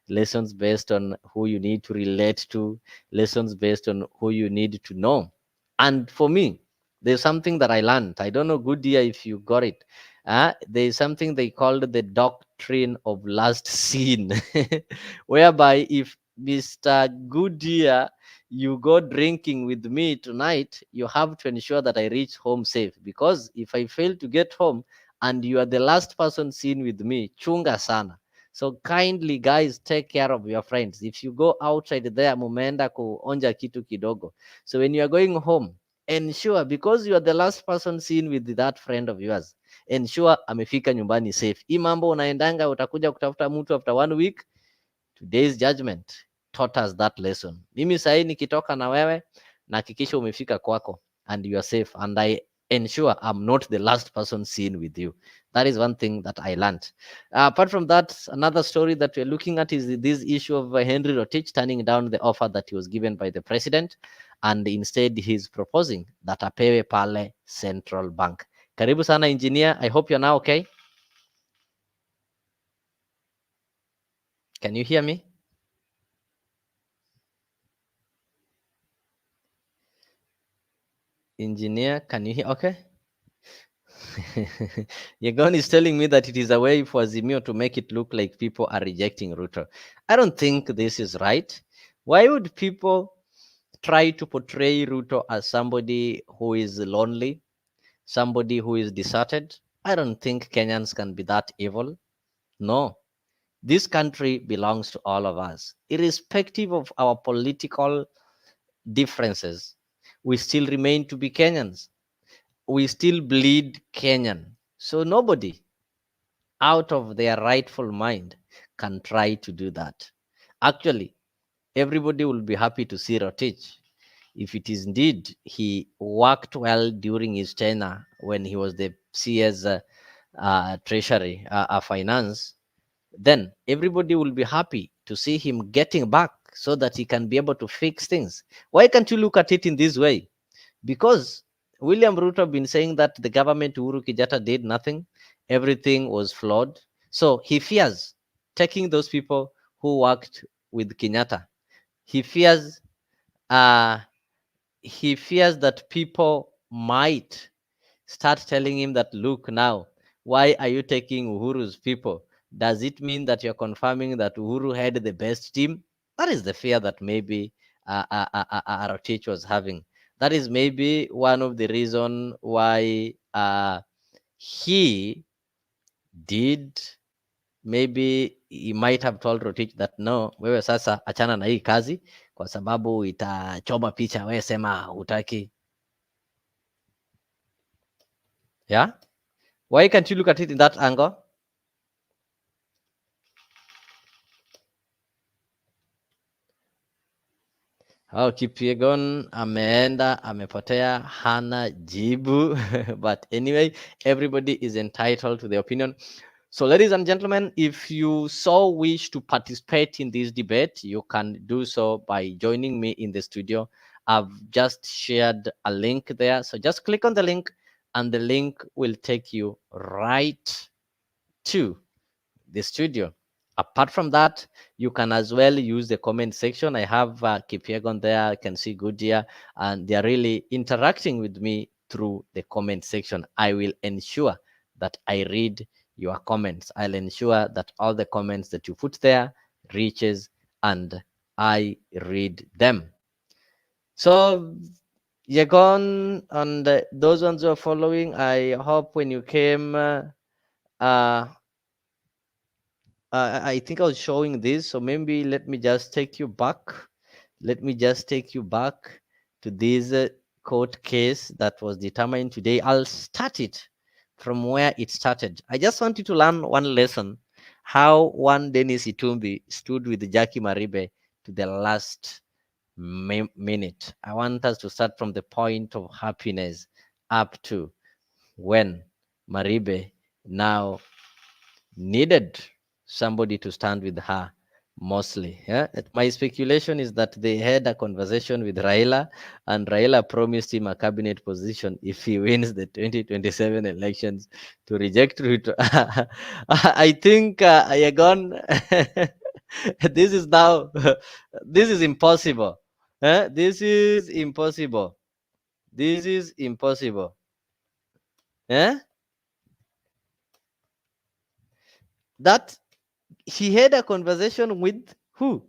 lessons based on who you need to relate to, lessons based on who you need to know. And for me, there's something that I learned. I don't know, Goodyear, if you got it. There's something they called the doctrine of last seen, whereby if Mr. Goodyear, you go drinking with me tonight, you have to ensure that I reach home safe. Because if I fail to get home and you are the last person seen with me, chunga sana. So kindly guys, take care of your friends. If you go outside there, mumeenda kuonja kitu kidogo. So when you are going home, ensure, because you are the last person seen with that friend of yours, ensure amefika nyumbani safe. Hii mambo unaendanga utakuja kutafuta mtu after 1 week. Today's judgment taught us that lesson. Mimi sahi nikitoka na wewe, nahakikisha umefika kwako and you are safe, and I ensure I'm not the last person seen with you. That is one thing that I learned. Apart from that, another story that we're looking at is this issue of Henry Rotich turning down the offer that he was given by the president, and instead he's proposing that apewe pale Central Bank. Karibu sana engineer, I hope you're now okay. Can you hear me? Engineer, can you hear? Okay. Yegon is telling me that it is a way for Azimio to make it look like people are rejecting Ruto. I don't think this is right. Why would people try to portray Ruto as somebody who is lonely, somebody who is deserted? I don't think Kenyans can be that evil. No. This country belongs to all of us, irrespective of our political differences. We still remain to be Kenyans. We still bleed Kenyan. So nobody out of their rightful mind can try to do that. Actually, everybody will be happy to see Rotich if it is indeed he worked well during his tenure when he was the CS Treasury Finance. Then everybody will be happy to see him getting back so that he can be able to fix things. Why can't you look at it in this way? Because William Ruto been saying that the government Uhuru Kenyatta did nothing, everything was flawed. So he fears taking those people who worked with Kenyatta. He fears that people might start telling him that, look now, why are you taking Uhuru's people? Does it mean that you're confirming that Uhuru had the best team? That is the fear that maybe Rotich was having. That is maybe one of the reason why he did, maybe he might have told Rotich that no, wewe sasa achana na hii kazi kwa sababu itachoma picha, wewe sema hutaki. Yeah? Why can't you look at it in that angle? Kipyegon ameenda amepotea hana jibu. But anyway, everybody is entitled to their opinion. So ladies and gentlemen, if you so wish to participate in this debate, you can do so by joining me in the studio. I've just shared a link there. So just click on the link and the link will take you right to the studio. Apart from that, you can as well use the comment section. I have Kipyegon there. I can see Goodyear, and they're really interacting with me through the comment section. I will ensure that I read your comments. I'll ensure that all the comments that you put there reaches and I read them. So Yegon and those ones who are following, I hope when you came, I think I was showing this, so maybe let me just take you back. Let me just take you back to this court case that was determined today. I'll start it from where it started. I just want you to learn one lesson, how one Dennis Itumbi stood with Jacky Maribe to the last minute. I want us to start from the point of happiness up to when Maribe now needed somebody to stand with her mostly. Yeah, my speculation is that they had a conversation with Raila, and Raila promised him a cabinet position if he wins the 2027 elections to reject Ruto. I think Ayagon, this is now this is impossible. This is impossible. This is impossible. Eh? That he had a conversation with who?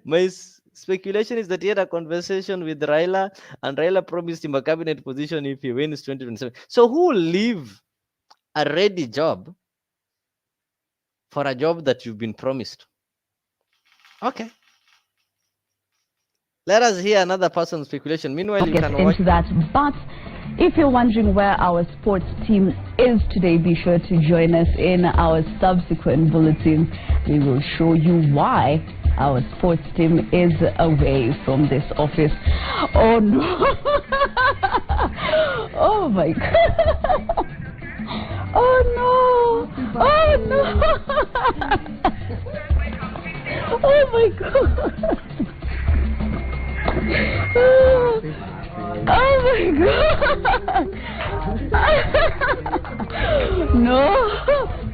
My speculation is that he had a conversation with Raila, and Raila promised him a cabinet position if he wins 2027. So who will leave a ready job for a job that you've been promised? Okay. Let us hear another person's speculation. Meanwhile, you can watch into that. But if you're wondering where our sports team is today, be sure to join us in our subsequent bulletins. We will show you why our sports team is away from this office. Oh no! Oh my God! Oh no! Oh no! Oh my God! Oh my God! No!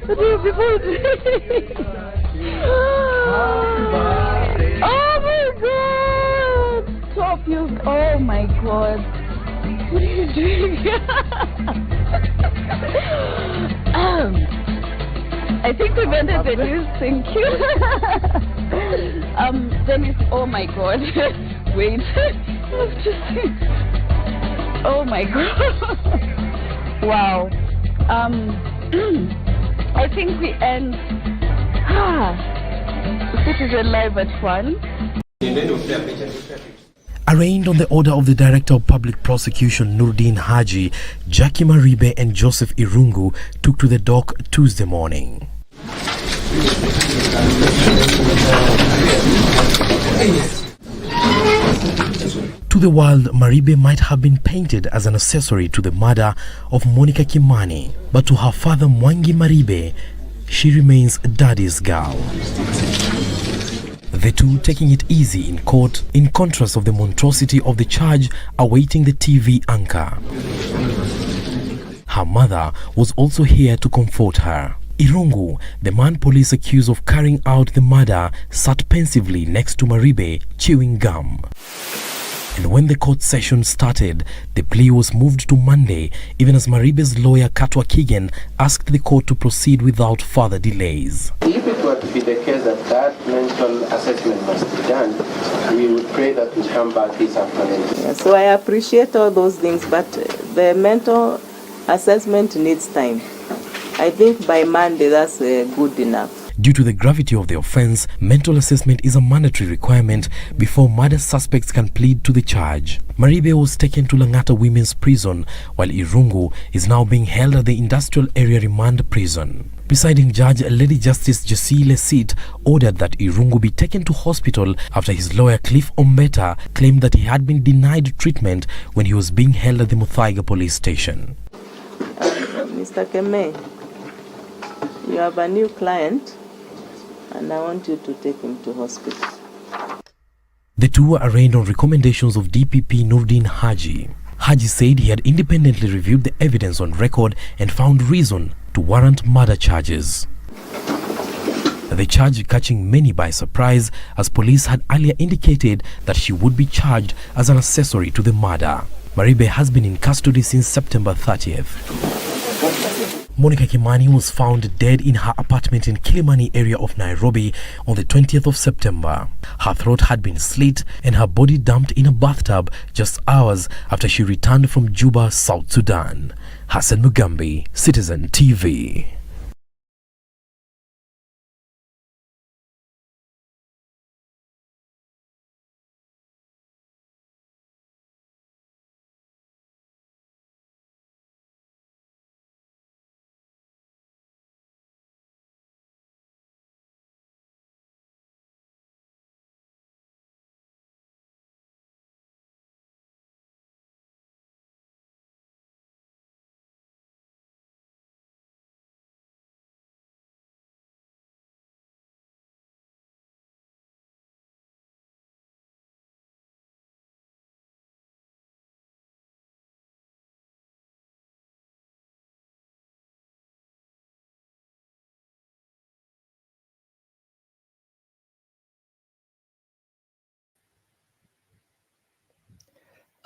What are people doing? Oh my God! Stop you! Oh my God! What are you doing? I think we've ended the news. Thank you. Dennis. Oh my God! Wait. Oh my God. Wow. I think we end Citizen Live at 1. Arraigned on the order of the Director of Public Prosecution Nurdin Haji, Jacky Maribe and Joseph Irungu took to the dock Tuesday morning. To the world, Maribe might have been painted as an accessory to the murder of Monica Kimani, but to her father Mwangi Maribe, she remains daddy's girl. The two taking it easy in court, in contrast of the monstrosity of the charge awaiting the TV anchor. Her mother was also here to comfort her. Irungu, the man police accused of carrying out the murder, sat pensively next to Maribe, chewing gum. And when the court session started, the plea was moved to Monday, even as Maribe's lawyer Katwa Kigen asked the court to proceed without further delays. If it were to be the case that that mental assessment must be done, we would pray that we come back this afternoon. Yeah, so I appreciate all those things, but the mental assessment needs time. I think by Monday that's good enough. Due to the gravity of the offense, mental assessment is a mandatory requirement before murder suspects can plead to the charge. Maribe was taken to Langata Women's Prison, while Irungu is now being held at the Industrial Area Remand Prison. Presiding Judge Lady Justice Jacky Maribe ordered that Irungu be taken to hospital after his lawyer Cliff Ombeta claimed that he had been denied treatment when he was being held at the Muthaiga police station. Mr. Keme, you have a new client, and I want you to take him to hospital. The two were arraigned on recommendations of DPP Nurdin Haji. Haji said he had independently reviewed the evidence on record and found reason to warrant murder charges. The charge catching many by surprise, as police had earlier indicated that she would be charged as an accessory to the murder. Maribe has been in custody since September 30th. Monica Kimani was found dead in her apartment in Kilimani area of Nairobi on the 20th of September. Her throat had been slit and her body dumped in a bathtub just hours after she returned from Juba, South Sudan. Hassan Mugambi, Citizen TV.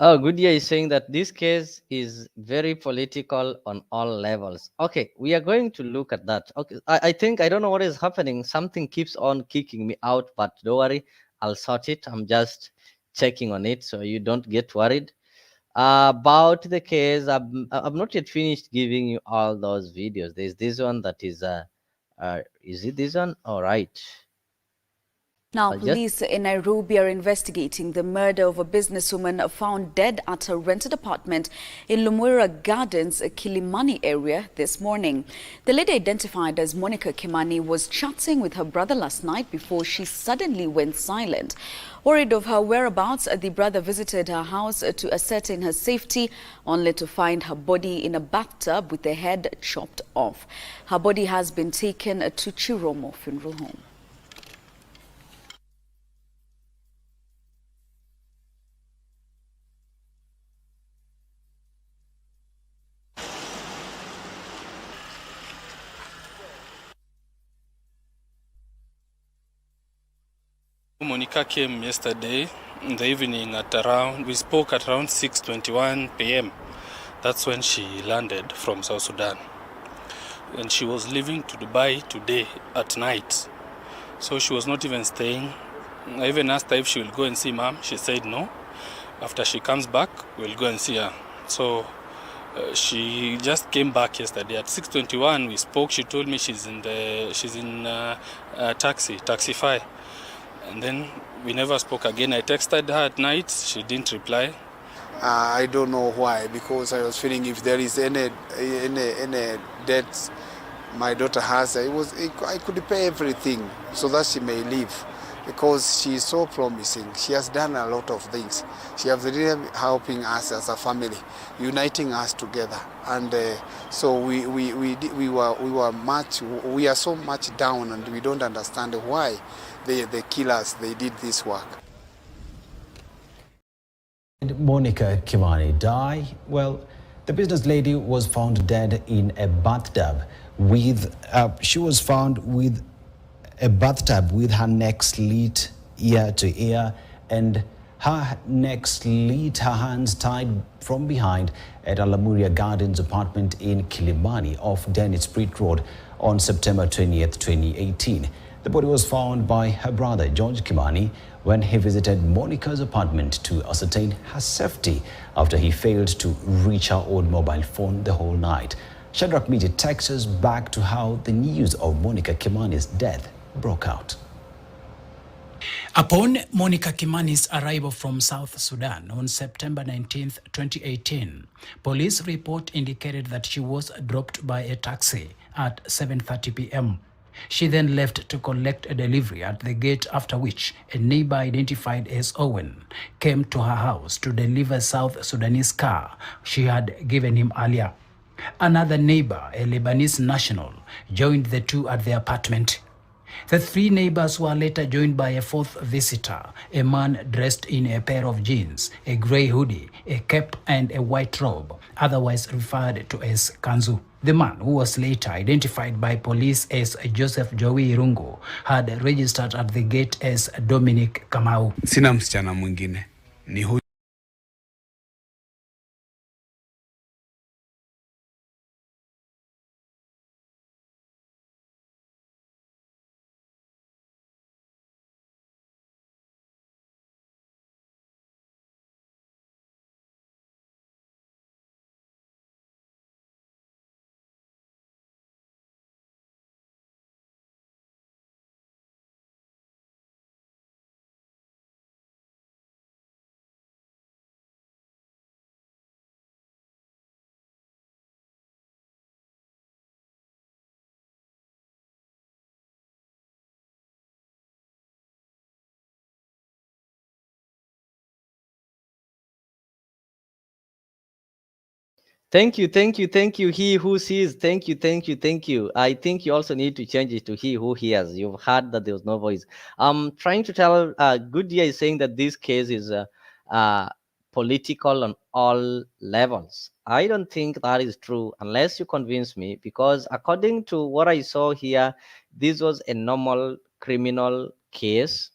Oh, Goodyear is saying that this case is very political on all levels. Okay, we are going to look at that. Okay, I think I don't know what is happening. Something keeps on kicking me out, but don't worry, I'll sort it. I'm just checking on it, so you don't get worried. About the case, I've not yet finished giving you all those videos. There's this one that is it this one? All right. Now, I'll just police in Nairobi are investigating the murder of a businesswoman found dead at her rented apartment in Lumwera Gardens, Kilimani area this morning. The lady, identified as Monica Kimani, was chatting with her brother last night before she suddenly went silent. Worried of her whereabouts, the brother visited her house to ascertain her safety, only to find her body in a bathtub with the head chopped off. Her body has been taken to Chiromo Funeral Home. Monica came yesterday in the evening at around, we spoke at around 6:21 p.m. That's when she landed from South Sudan. And she was leaving to Dubai today at night. So she was not even staying. I even asked her if she will go and see mom. She said no. After she comes back, we'll go and see her. So she just came back yesterday at 6:21. We spoke. She told me she's in Taxify. And then we never spoke again. I texted her at night. She didn't reply. I don't know why, because I was feeling if there is any debt my daughter has, I could pay everything so that she may live, because she is so promising. She has done a lot of things. She has really helping us as a family, uniting us together, and so we are so much down, and we don't understand why the killers they did this work. Did Monica Kimani die? Well, the business lady was found dead in a bathtub with, she was found with a bathtub with her neck slit ear to ear and her neck slit, her hands tied from behind at Alamuria Gardens apartment in Kilimani off Dennis Street Road on September 20th, 2018. The body was found by her brother, George Kimani, when he visited Monica's apartment to ascertain her safety after he failed to reach her old mobile phone the whole night. Shadrach Media takes us back to how the news of Monica Kimani's death broke out. Upon Monica Kimani's arrival from South Sudan on September 19, 2018, police report indicated that she was dropped by a taxi at 7:30 p.m. She then left to collect a delivery at the gate, after which a neighbor identified as Owen came to her house to deliver South Sudanese car she had given him earlier. Another neighbor, a Lebanese national, joined the two at the apartment. The three neighbors were later joined by a fourth visitor, a man dressed in a pair of jeans, a grey hoodie, a cap and a white robe, otherwise referred to as kanzu. The man, who was later identified by police as Joseph Jowi Irungu, had registered at the gate as Dominic Kamau. Sina msichana mwingine. Ni huyu. Thank you. He who sees. Thank you. I think you also need to change it to he who hears. You've heard that there was no voice. I'm trying to tell. Goodyear is saying that this case is political on all levels. I don't think that is true unless you convince me, because according to what I saw here, this was a normal criminal case,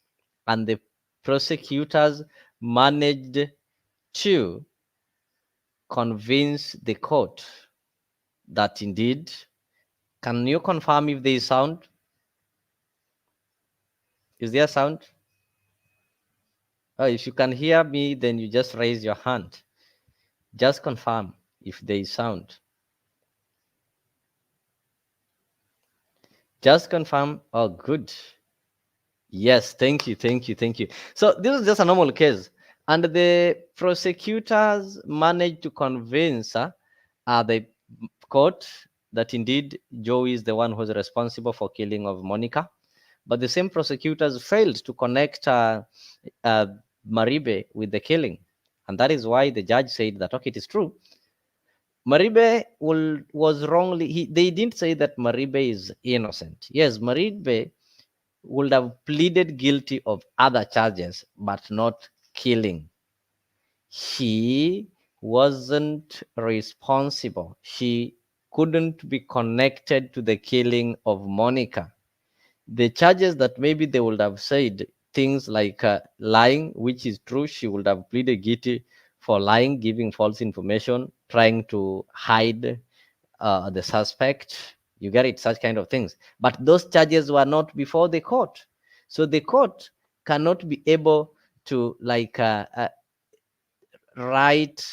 and the prosecutors managed to convince the court that indeed, can you confirm if there is sound? Is there sound? Oh, if you can hear me, then you just raise your hand. Just confirm if there is sound. Just confirm. Oh, good. Yes, thank you. So this is just a normal case. And the prosecutors managed to convince the court that indeed Joey is the one who's responsible for killing of Monica. But the same prosecutors failed to connect Maribe with the killing. And that is why the judge said that, okay, it is true. Maribe was wrongly, they didn't say that Maribe is innocent. Yes, Maribe would have pleaded guilty of other charges, but not killing. She wasn't responsible. She couldn't be connected to the killing of Monica. The charges that maybe they would have said things like lying, which is true, she would have pleaded guilty for lying, giving false information, trying to hide the suspect. You get it, such kind of things. But those charges were not before the court. So the court cannot be able to write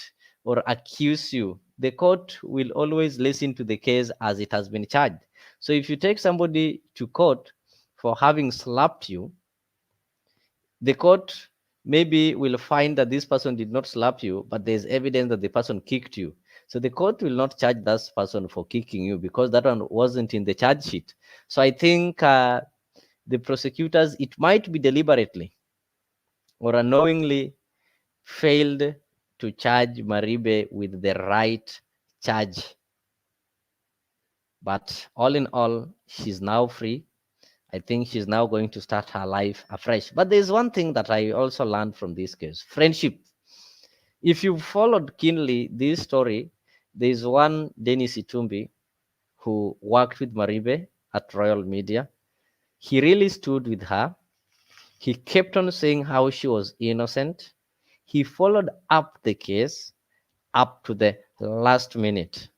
or accuse you. The court will always listen to the case as it has been charged. So if you take somebody to court for having slapped you, the court maybe will find that this person did not slap you, but there's evidence that the person kicked you. So the court will not charge that person for kicking you because that one wasn't in the charge sheet. So I think the prosecutors, it might be deliberately or unknowingly, failed to charge Maribe with the right charge. But all in all, she's now free. I think she's now going to start her life afresh. But there's one thing that I also learned from this case: friendship. If you followed keenly this story, there's one Dennis Itumbi who worked with Maribe at Royal Media. He really stood with her. He kept on saying how she was innocent. He followed up the case up to the last minute.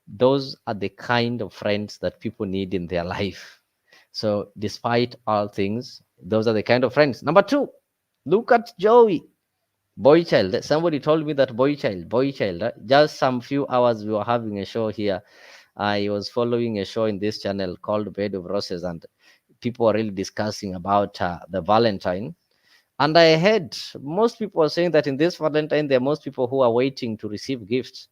Those are the kind of friends that people need in their life. So despite all things, those are the kind of friends. Number two, look at Joey. Boy child. Somebody told me that boy child. Just some few hours we were having a show here. I was following a show in this channel called Bed of Roses, and people were really discussing about the Valentine. And I heard most people are saying that in this Valentine, there are most people who are waiting to receive gifts.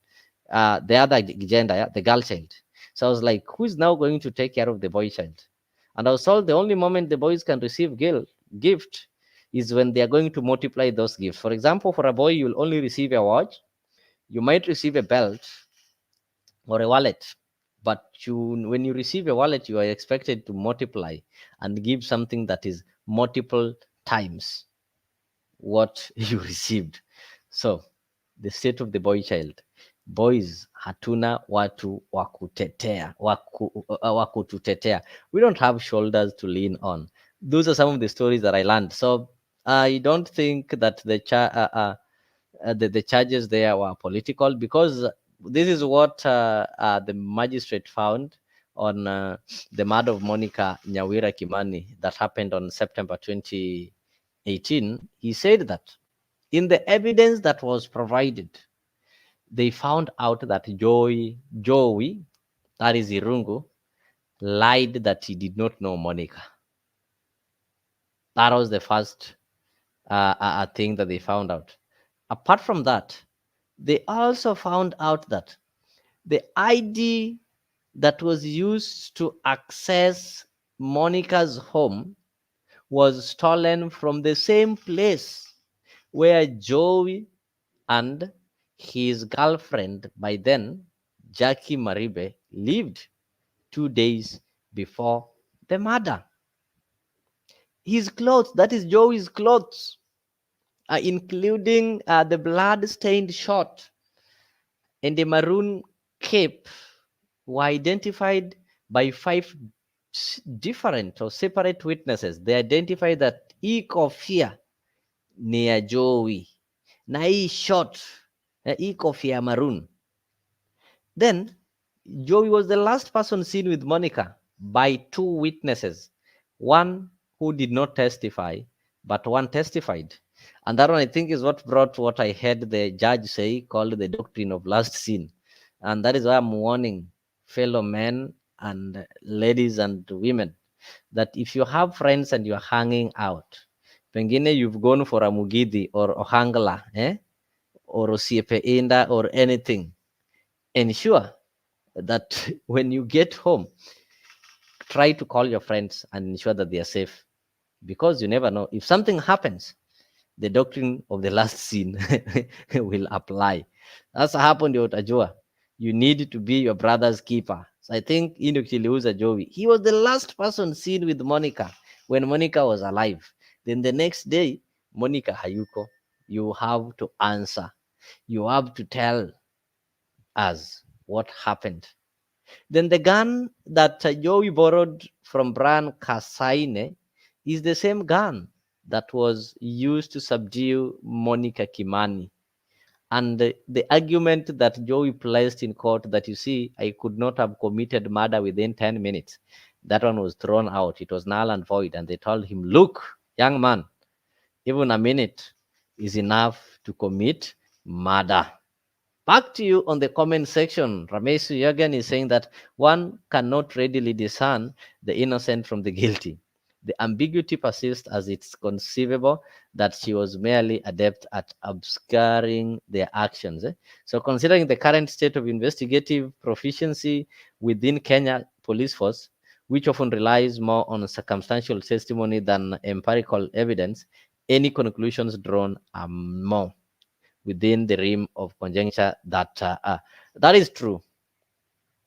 The other gender, the girl child. So I was like, who is now going to take care of the boy child? And I was told the only moment the boys can receive gift is when they are going to multiply those gifts. For example, for a boy, you'll only receive a watch. You might receive a belt or a wallet. But when you receive a wallet, you are expected to multiply and give something that is multiple times what you received. So the state of the boy child: boys, hatuna watu wakututetea. We don't have shoulders to lean on. Those are some of the stories that I learned. So I don't think that the charges there were political, because this is what the magistrate found on the murder of Monica Nyawira Kimani that happened on September 2018. He said that in the evidence that was provided, they found out that Jowi, that is Irungu, lied that he did not know Monica. That was the first thing that they found out. Apart from that, they also found out that the ID that was used to access Monica's home was stolen from the same place where Joey and his girlfriend, by then Jacky Maribe, lived 2 days before the murder. His clothes, that is Joey's clothes, including the blood-stained shirt and the maroon cape, were identified by 5 different or separate witnesses. They identified that iko fear near Joey. na hii short, hii kofia maroon. Then Jowi was the last person seen with Monica by 2 witnesses, one who did not testify, but one testified. And that one, I think, is what brought what I heard the judge say, called the doctrine of last seen. And that is why I'm warning fellow men and ladies and women that if you have friends and you're hanging out, pengine you've gone for a mugidi or ohangla, or osiepe inda or anything, ensure that when you get home, try to call your friends and ensure that they are safe, because you never know. If something happens, the doctrine of the last scene will apply. That's happened to Otajua. You need to be your brother's keeper. So I think Irungu Jowie, he was the last person seen with Monica when Monica was alive. Then the next day, Monica hayuko. You have to answer. You have to tell us what happened. Then the gun that Jowi borrowed from Bran Kasaine is the same gun that was used to subdue Monica Kimani. And the argument that Jowi placed in court that, you see, I could not have committed murder within 10 minutes, that one was thrown out. It was null and void. And they told him, look, young man, even a minute is enough to commit murder. Back to you on the comment section. Ramesh Yagan is saying that one cannot readily discern the innocent from the guilty. The ambiguity persists as it's conceivable that she was merely adept at obscuring their actions. So considering the current state of investigative proficiency within Kenya police force, which often relies more on circumstantial testimony than empirical evidence, any conclusions drawn are more within the realm of conjecture. That is true.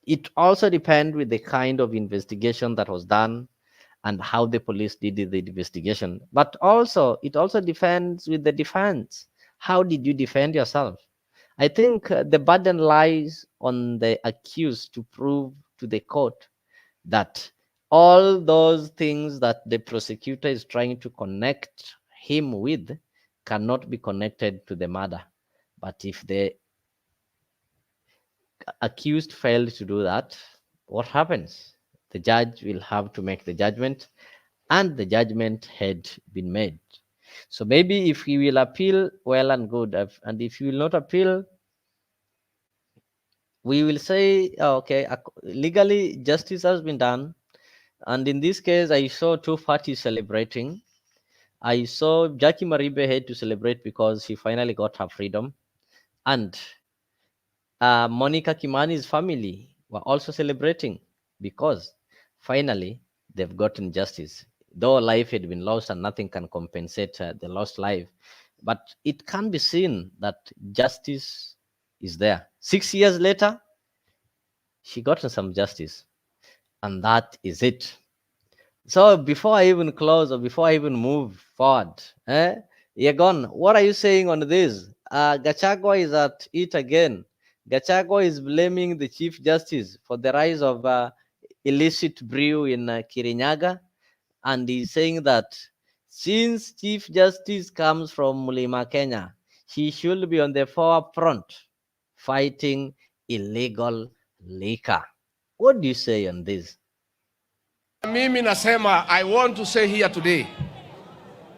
It also depends with the kind of investigation that was done and how the police did the investigation. But also, it also depends with the defense. How did you defend yourself? I think the burden lies on the accused to prove to the court that all those things that the prosecutor is trying to connect him with cannot be connected to the murder. But if the accused failed to do that, what happens? The judge will have to make the judgment, and the judgment had been made. So maybe if he will appeal, well and good. And if he will not appeal, we will say, okay, legally justice has been done. And in this case, I saw 2 parties celebrating. I saw Jacky Maribe had to celebrate because she finally got her freedom. And Monica Kimani's family were also celebrating because finally they've gotten justice. Though life had been lost and nothing can compensate the lost life, but it can be seen that justice is there. 6 years later, she got some justice, and that is it. So before I even close or before I even move forward, Yagon, what are you saying on this? Gachagua is at it again. Gachagua is blaming the Chief Justice for the rise of illicit brew in Kirinyaga, and he's saying that since Chief Justice comes from Mlima Kenya, he should be on the forefront fighting illegal liquor. What do you say on this? Mimi nasema, I want to say here today,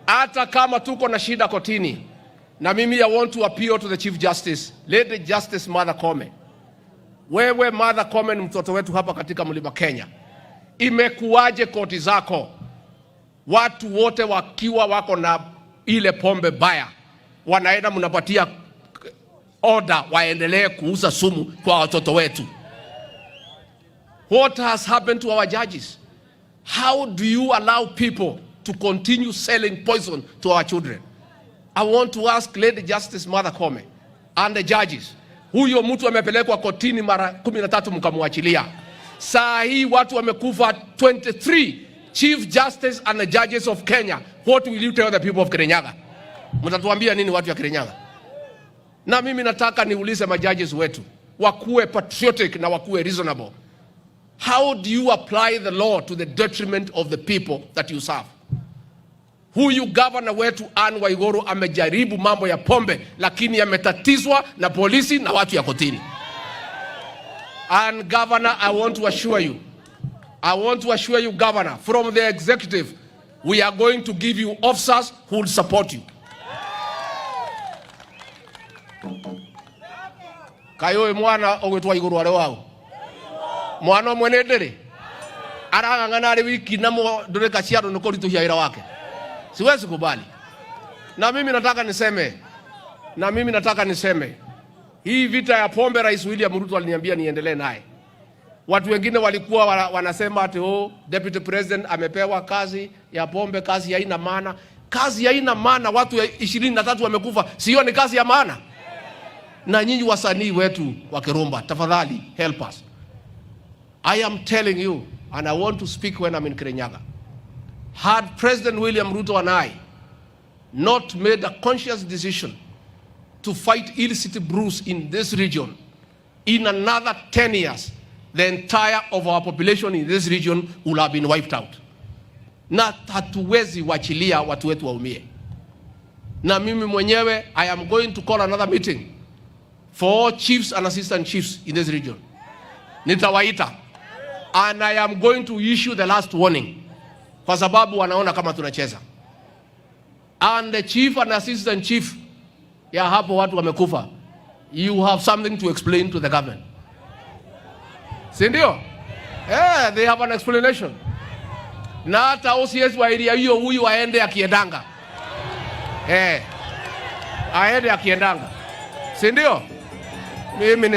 hata kama tuko na shida kotini, na mimi I want to appeal to the Chief Justice, Lady Justice Martha Koome. Wewe Martha Koome ni mtoto wetu hapa katika Mlima Kenya. Imekuwaje koti zako watu wote wakiwa wako na ile pombe baya, wanaenda mnapatia order waendelee kuuza sumu kwa watoto wetu? What has happened to our judges? How do you allow people to continue selling poison to our children? I want to ask Lady Justice Martha Koome and the judges, huyo mtu amepelekwa kotini mara 13 mkamwachilia. Saa hii watu wamekufa 23 Chief Justice and the judges of Kenya. What will you tell the people of Kirinyaga? Mtatuambia nini watu wa Kirinyaga? Na mimi nataka niulize majudges wetu, wakuwe patriotic na wakuwe reasonable. How do you apply the law to the detriment of the people that you serve? Huyu gavana wetu Anne Waiguru amejaribu mambo ya pombe, lakini yametatizwa na polisi na watu ya kotini. And governor, I want to assure you, governor, from the executive, we are going to give you officers who will support you. Kayo mwana ogwetwa iguru are wao. Mwana mwene ndere. Arang'ang'ana ari wiki namo ndoreka ciaro nuko rituhia ira wake. Siwezi kubali. Na mimi nataka niseme. Hii vita ya pombe Rais William Ruto aliniambia niendelee naye. Watu wengine walikuwa wanasema ati Deputy President amepewa kazi ya pombe, kazi haina maana. Kazi haina maana, watu 23 wamekufa. Sio ni kazi ya maana? Na nyinyi wasanii wetu wa Kirumba, tafadhali help us. I am telling you, and I want to speak when I'm in Kirinyaga. Had President William Ruto and I not made a conscious decision to fight illicit brews in this region, in another 10 years, the entire of our population in this region will have been wiped out. Na hatuwezi wachilia watu wetu waumie. Na mimi mwenyewe, I am going to call another meeting for all chiefs and assistant chiefs in this region. Nitawaita. And I am going to issue the last warning. Kwa sababu wanaona kama tunacheza. And the chief and assistant chief, ya hapo watu wamekufa, you have something to explain to the government. Sindio? Yeah, they have an explanation. Na hata OCS wa area hiyo huyu aende akiendanga. Aende akiendanga. Sindio? Mimi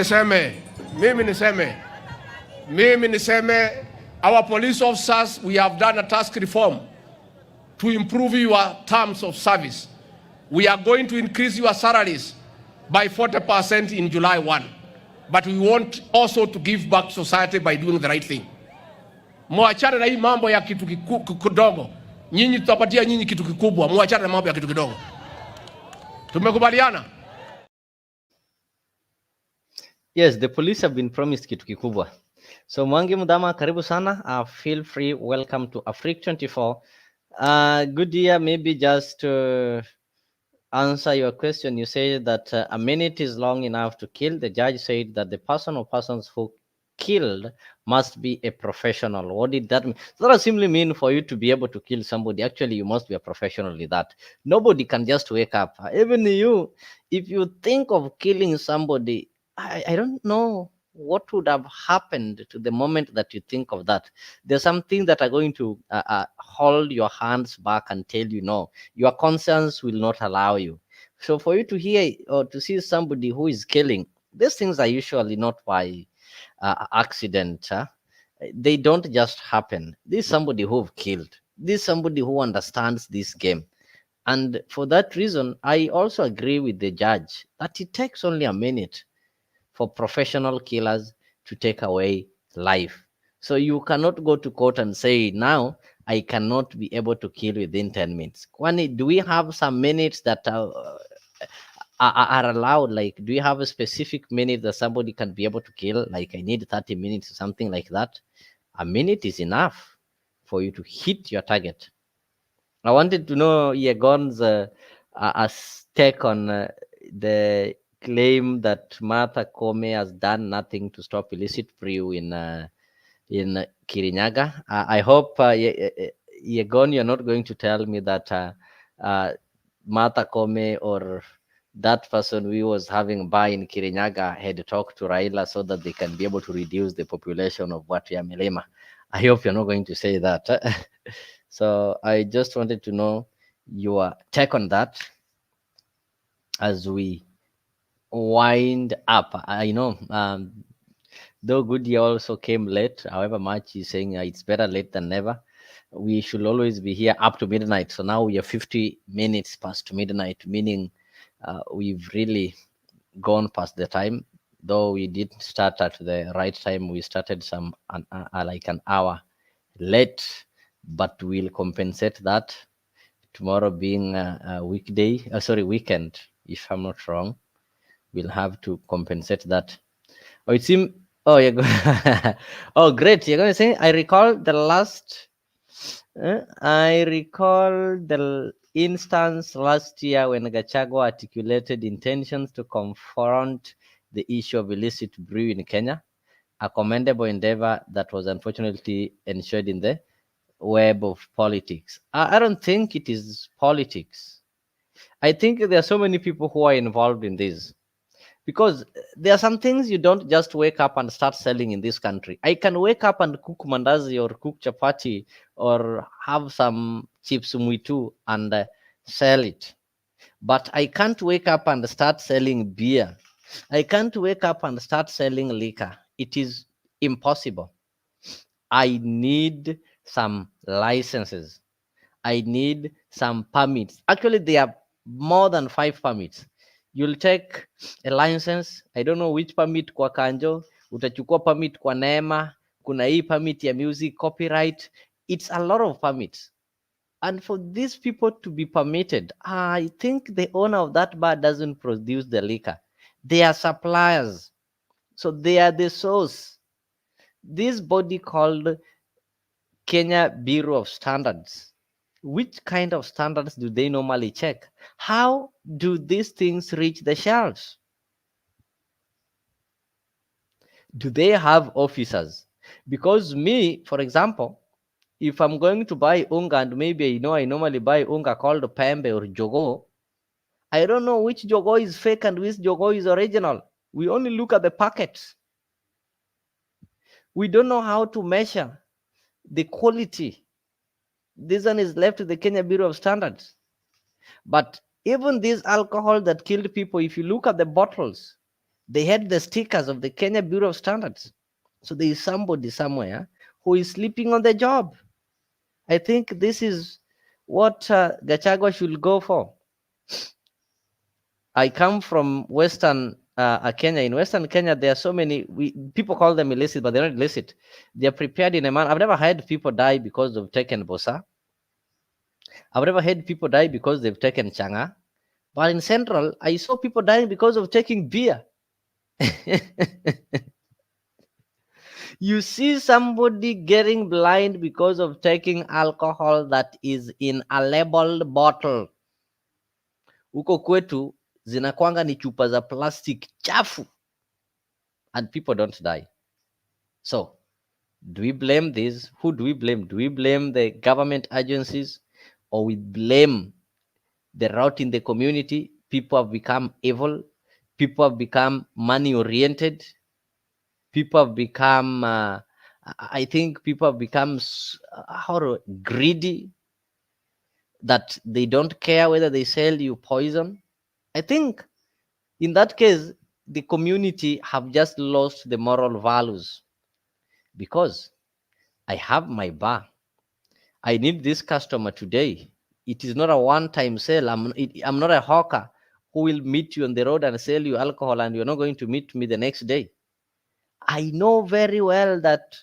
niseme, our police officers, we have done a task reform to improve your terms of service. We are going to increase your salaries by 40% in July 1. But we want also to give back to society by doing the right thing. Muachane na hii mambo ya kitu kidogo. Nyinyi tutapatia nyinyi kitu kikubwa. Muachane na mambo ya kitu kidogo. Tumekubaliana? Yes, the police have been promised kitu kikubwa. So Mwangi Mudama, karibu sana. Feel free, welcome to Afrique 24. Good year, maybe just to answer your question. You say that a minute is long enough to kill. The judge said that the person or persons who killed must be a professional. What did that mean? So that simply mean for you to be able to kill somebody, actually you must be a professional in that. Nobody can just wake up. Even you, if you think of killing somebody, I don't know what would have happened to the moment that you think of that. There's something that are going to hold your hands back and tell you no, your conscience will not allow you. So for you to hear or to see somebody who is killing, these things are usually not by accident. They don't just happen. This is somebody who have killed. This is somebody who understands this game. And for that reason, I also agree with the judge that it takes only a minute for professional killers to take away life. So you cannot go to court and say, now I cannot be able to kill within 10 minutes. Kwani, do we have some minutes that are allowed? Like, do you have a specific minute that somebody can be able to kill? Like, I need 30 minutes or something like that. A minute is enough for you to hit your target. I wanted to know Yegon's take on the claim that Martha Koome has done nothing to stop illicit brew in Kirinyaga. I hope, Yegon, you're not going to tell me that Martha Koome or that person we was having bar in Kirinyaga had talked to Raila so that they can be able to reduce the population of Watu ya Milima. I hope you're not going to say that. So I just wanted to know your take on that as we wind up. I know though Goodyear also came late, however much he's saying it's better late than never. We should always be here up to midnight. So now we are 50 minutes past midnight, meaning we've really gone past the time. Though we did start at the right time, we started like an hour late, but we'll compensate that. Tomorrow being a weekend, if I'm not wrong. We'll have to compensate that. Oh, it seems. Oh, you're going. Oh, great! You're going to say. I recall the last I recall the instance last year when Gachagua articulated intentions to confront the issue of illicit brew in Kenya, a commendable endeavor that was unfortunately ensured in the web of politics. I don't think it is politics. I think there are so many people who are involved in this because there are some things you don't just wake up and start selling in this country. I can wake up and cook mandazi or cook chapati or have some chips mwitu and sell it. But I can't wake up and start selling beer. I can't wake up and start selling liquor. It is impossible. I need some licenses. I need some permits. Actually, there are more than 5 permits. You'll take a license. I don't know which permit kwa Kanjo, utachukua permit kwa Neema, kuna hii permit ya music copyright. It's a lot of permits. And for these people to be permitted, I think the owner of that bar doesn't produce the liquor. They are suppliers. So they are the source. This body called Kenya Bureau of Standards, which kind of standards do they normally check? How do these things reach the shelves? Do they have officers? Because me, for example, if I'm going to buy unga and maybe I normally buy unga called Pembe or Jogo, I don't know which Jogo is fake and which Jogo is original. We only look at the packets. We don't know how to measure the quality. This one is left to the Kenya Bureau of Standards. But even this alcohol that killed people, if you look at the bottles, they had the stickers of the Kenya Bureau of Standards. So there is somebody somewhere who is sleeping on the job. I think this is what Gachagua should go for. I come from Western Kenya. In Western Kenya, there are so many, people call them illicit, but they're not illicit. They're prepared in a manner. I've never had people die because of taken bosa. I've never had people die because they've taken changa. But in Central, I saw people dying because of taking beer. You see somebody getting blind because of taking alcohol that is in a labeled bottle. Huko kwetu zinakwanga ni chupa za plastic chafu and people don't die. So, do we blame this? Who do we blame? Do we blame the government agencies or we blame the route in the community? People have become evil. People have become money oriented. People have become, I think people have become greedy that they don't care whether they sell you poison. I think in that case, the community have just lost the moral values because I have my bar. I need this customer today. It is not a one-time sale. I'm not a hawker who will meet you on the road and sell you alcohol and you're not going to meet me the next day. I know very well that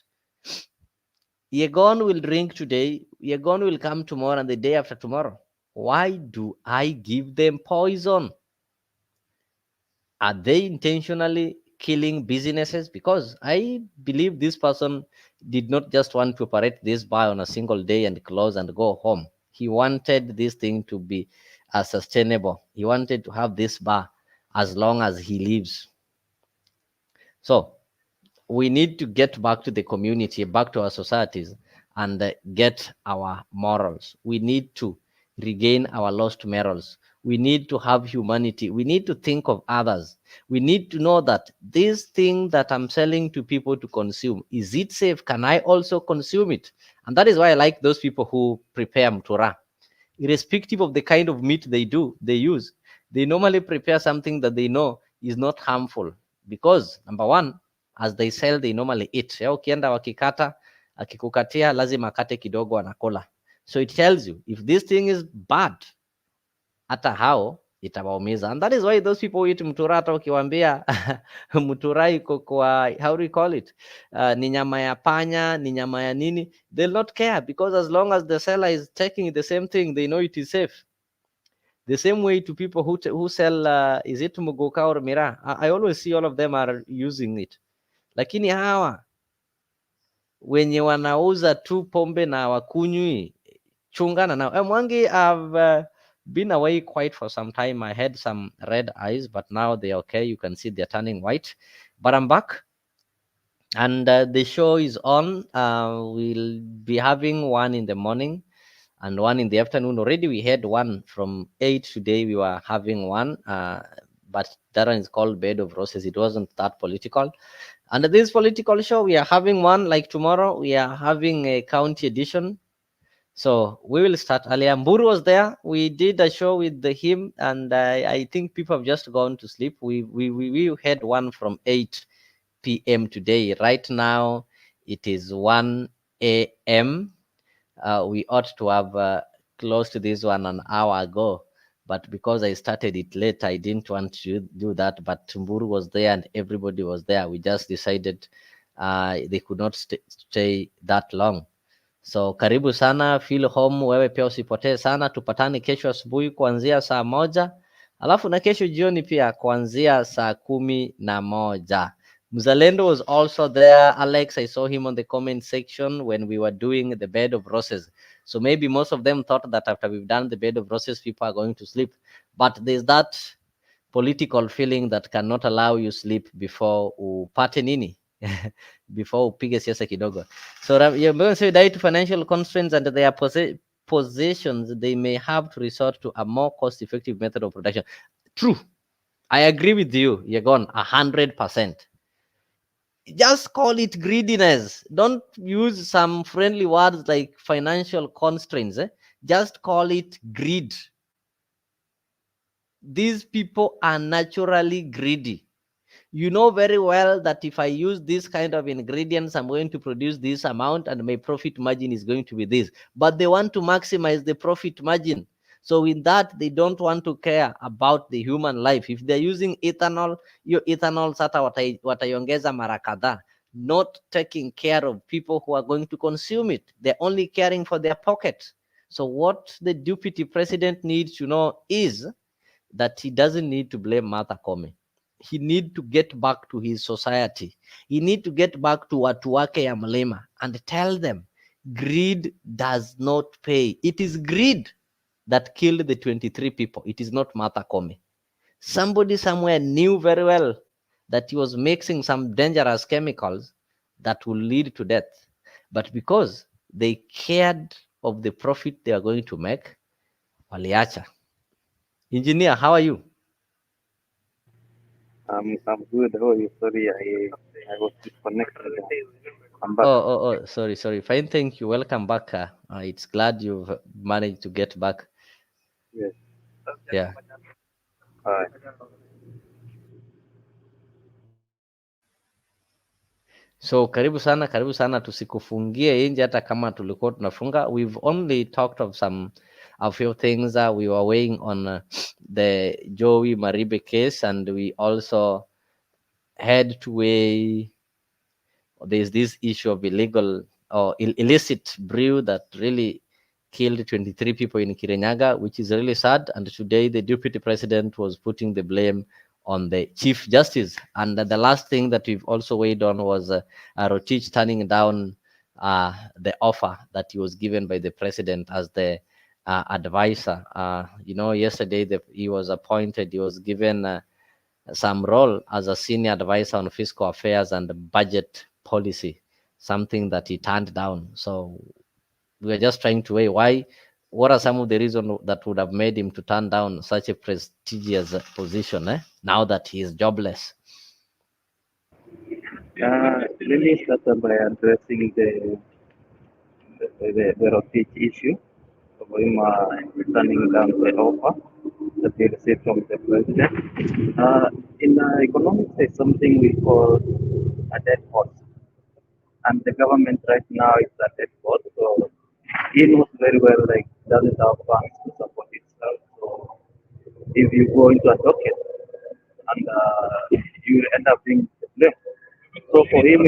Yegon will drink today, Yegon will come tomorrow and the day after tomorrow. Why do I give them poison? Are they intentionally killing businesses? Because I believe this person did not just want to operate this bar on a single day and close and go home. He wanted this thing to be sustainable. He wanted to have this bar as long as he lives. So we need to get back to the community, back to our societies, and get our morals. We need to regain our lost morals. We need to have humanity. We need to think of others. We need to know that this thing that I'm selling to people to consume, is it safe? Can I also consume it? And that is why I like those people who prepare mtura. Irrespective of the kind of meat they use, they normally prepare something that they know is not harmful. Because number one, as they sell, they normally eat. Ukienda wakikata, akikukatia lazima akate kidogo anakola. So it tells you if this thing is bad, hata hao itawaumiza. And that is why those people eat mtura, hata ukiwaambia mtura iko kwa, how do you call it? Ni nyama ya panya, ni nyama ya nini? They'll not care because as long as the seller is taking the same thing, they know it is safe. The same way to people who sell, is it mugoka or mira? I always see all of them are using it. Lakini hawa wenye wanauza tu pombe na wakunywi, chungana now. Mwangi, I've been away quite for some time. I had some red eyes, but now they're okay. You can see they're turning white. But I'm back, and the show is on. We'll be having one in the morning and one in the afternoon. Already we had one from 8 today. We were having one, but that one is called Bed of Roses. It wasn't that political. And this political show, we are having one like tomorrow. We are having a county edition. So we will start earlier. Mburu was there. We did a show with him, and I think people have just gone to sleep. We had one from 8 p.m. today. Right now, it is 1 a.m. We ought to have closed this one an hour ago, but because I started it late, I didn't want to do that. But Mburu was there and everybody was there. We just decided they could not stay that long. So karibu sana, feel home. Wewe pia usipotee sana, tupatane kesho asubuhi kuanzia saa 1, alafu na kesho jioni pia kuanzia saa 11. Mzalendo was also there. Alex, I saw him on the comment section when we were doing the Bed of Roses. So maybe most of them thought that after we've done the Bed of Roses, people are going to sleep. But there's that political feeling that cannot allow you sleep before upate nini before upige siasa kidogo. So you're going to say due to financial constraints and their possessions, they may have to resort to a more cost-effective method of production. True. I agree with you. You're gone 100%. Just call it greediness. Don't use some friendly words like financial constraints. Just call it greed. These people are naturally greedy. You know very well that if I use this kind of ingredients, I'm going to produce this amount and my profit margin is going to be this. But they want to maximize the profit margin. So in that, they don't want to care about the human life. If they're using ethanol, your ethanol sata wataiongeza mara kadhaa, not taking care of people who are going to consume it. They're only caring for their pocket. So what the deputy president needs to know is that he doesn't need to blame Martha Koome. He need to get back to his society. He need to get back to watu wake ya mlima and tell them greed does not pay. It is greed that killed the 23 people. It is not Martha Koome. Somebody somewhere knew very well that he was mixing some dangerous chemicals that will lead to death. But because they cared of the profit they are going to make, waliacha. Engineer, how are you? I'm good. How are you? Sorry, I was disconnected. I'm back. Oh, sorry. Fine, thank you. Welcome back. It's glad you've managed to get back. Yes. Yeah. All right. So karibu sana, tusikufungie nje hata kama tulikuwa tunafunga. We've only talked of a few things. We were weighing on the Jowi Maribe case, and we also had to weigh there's this issue of illegal or illicit brew that really killed 23 people in Kirinyaga, which is really sad. And today the deputy president was putting the blame on the chief justice. And the last thing that we've also weighed on was Rotich turning down the offer that he was given by the president as the advisor. Yesterday he was appointed, he was given some role as a senior advisor on fiscal affairs and budget policy, something that he turned down. So we're just trying to weigh what are some of the reasons that would have made him to turn down such a prestigious position now that he is jobless. Let me start by addressing the Rotich issue of him turning down the offer that he received from the president. In economics, there's something we call a dead horse, and the government right now is a dead horse. So he knows very well, like, doesn't have funds to support itself. So if you go into a docket, and you end up being blamed. So for him,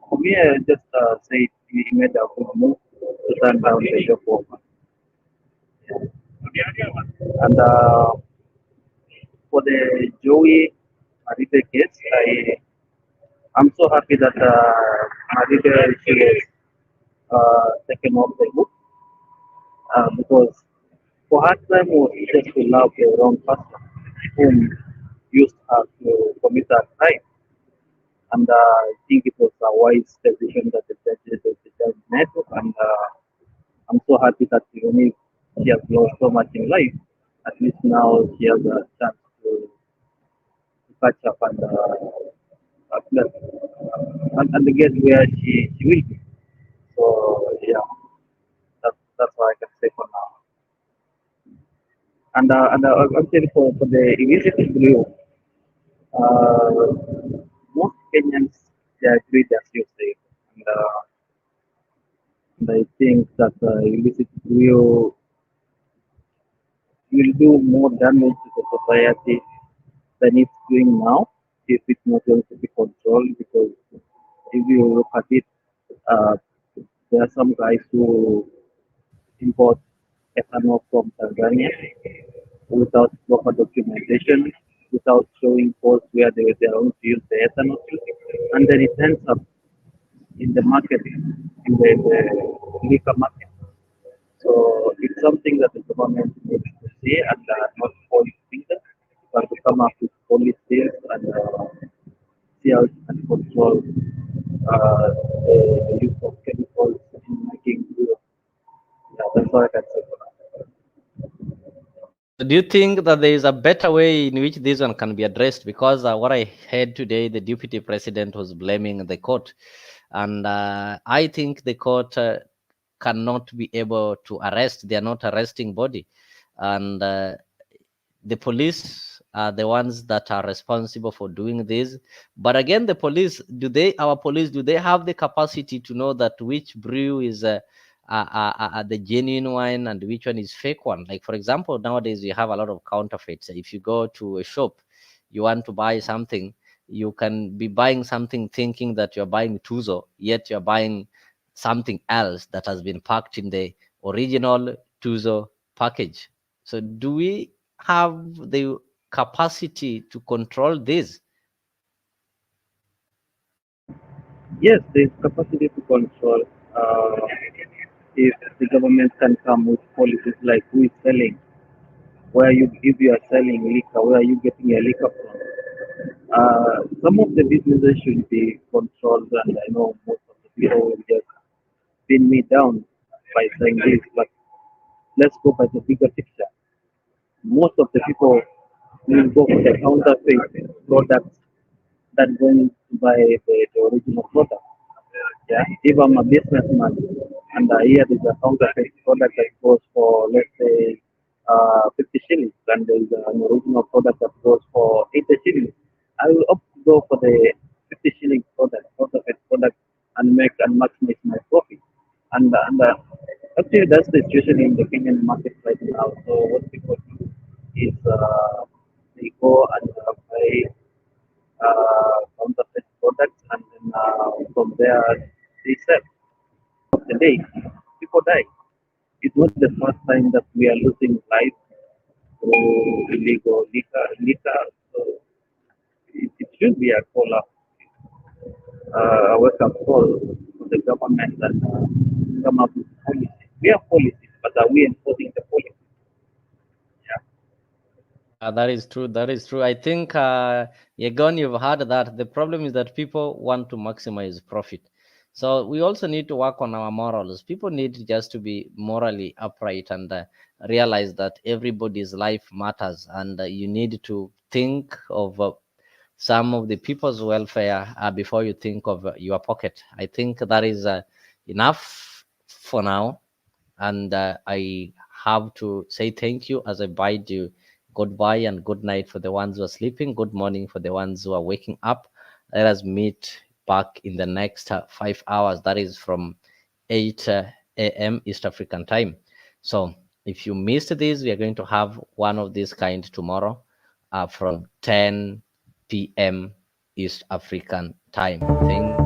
for me, I just say he made a good move to turn down the job offer. And for the Jowi Maribe case, I'm so happy that Maribe, she was taken off the book because for her crime was just to love the wrong person whom used her to commit a crime. And I think it was a wise decision that the judge made. And I'm so happy that even if she has lost so much in life, at least now she has a chance to catch up and get where she will be. So yeah, that's what I can say for now. And actually for the illicit brew, most Kenyans they agree as you say, and I think that illicit brew will do more damage to the society than it's doing now if it's not going to be controlled. Because if you look at it, uh, there are some guys who import ethanol from Tanzania without proper documentation, without showing ports where they are going to use the ethanol to, and then it ends up in the market, in the liquor market. So it's something that the government needs to see and not point fingers, but to come up with policies and see how it can control the use of chemicals in making beer. Yeah, that's all I can say for now. Do you think that there is a better way in which this one can be addressed? Because what I heard today, the deputy president was blaming the court, and I think the court cannot be able to arrest. They are not arresting body, and the police are the ones that are responsible for doing this. But again, the police, our police, do they have the capacity to know that which brew is the genuine one and which one is fake one? Like, for example, nowadays we have a lot of counterfeits. If you go to a shop, you want to buy something, you can be buying something thinking that you're buying Tuzo, yet you're buying something else that has been packed in the original Tuzo package. So do we have the capacity to control this? Yes, there's capacity to control. If the government can come with policies like who is selling, if you are selling liquor, where are you getting your liquor from? Some of the businesses should be controlled, and I know most of the people will just pin me down by saying this, but let's go by the bigger picture. Most of the people will go for the counterfeit products than going to buy the original product. Yeah, if I'm a businessman and here there's a counterfeit product that goes for, let's say, 50 shillings, and there's an original product that goes for 80 shillings, I will opt to go for the 50 shilling counterfeit product, and maximize my profit. And actually, that's the situation in the Kenyan market right now. So what people do is they go and buy counterfeit products, and then from there they sell. Of the day, people die. It's not the first time that we are losing life through illegal liquor. So it should be a call up, a wake up call for the government and come up with policies. We have policies, but are we enforcing the policies? That is true. That is true. I think, Yegon, you've heard that. The problem is that people want to maximize profit. So we also need to work on our morals. People need just to be morally upright and realize that everybody's life matters, and you need to think of some of the people's welfare before you think of your pocket. I think that is enough for now, and I have to say thank you as I bid you goodbye and good night for the ones who are sleeping. Good morning for the ones who are waking up. Let us meet back in the next 5 hours. That is from 8 a.m. East African time. So if you missed this, we are going to have one of this kind tomorrow from 10 p.m. East African time. Thank you.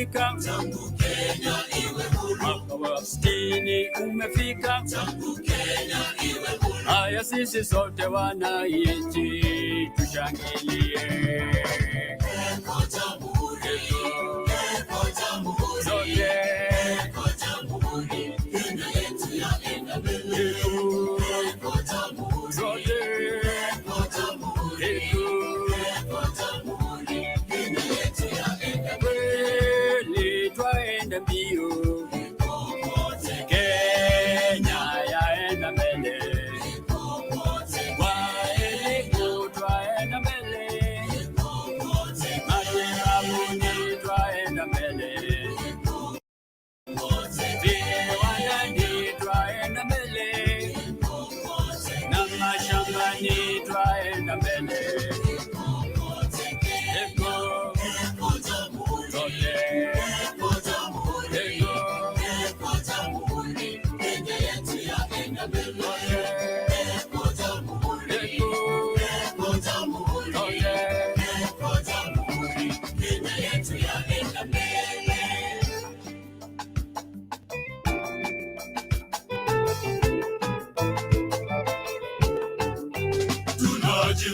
umefika, tangu Kenya iwe huru. Mwaka wa 60 umefika, tangu Kenya iwe huru. Haya sisi sote wananchi tushangilie. Eko jamhuri, eko jamhuri, sote eko jamhuri, Kenya yetu yaenda mbele. Eko jamhuri, sote eko jamhuri, eko jamhuri, Kenya yetu yaenda mbele. Twaenda mbio, Kenya yaenda mbele. Waelimu twaenda mbele, matibabu twaenda mbele, viwandani twaenda mbele, na mashambani twaenda mbele.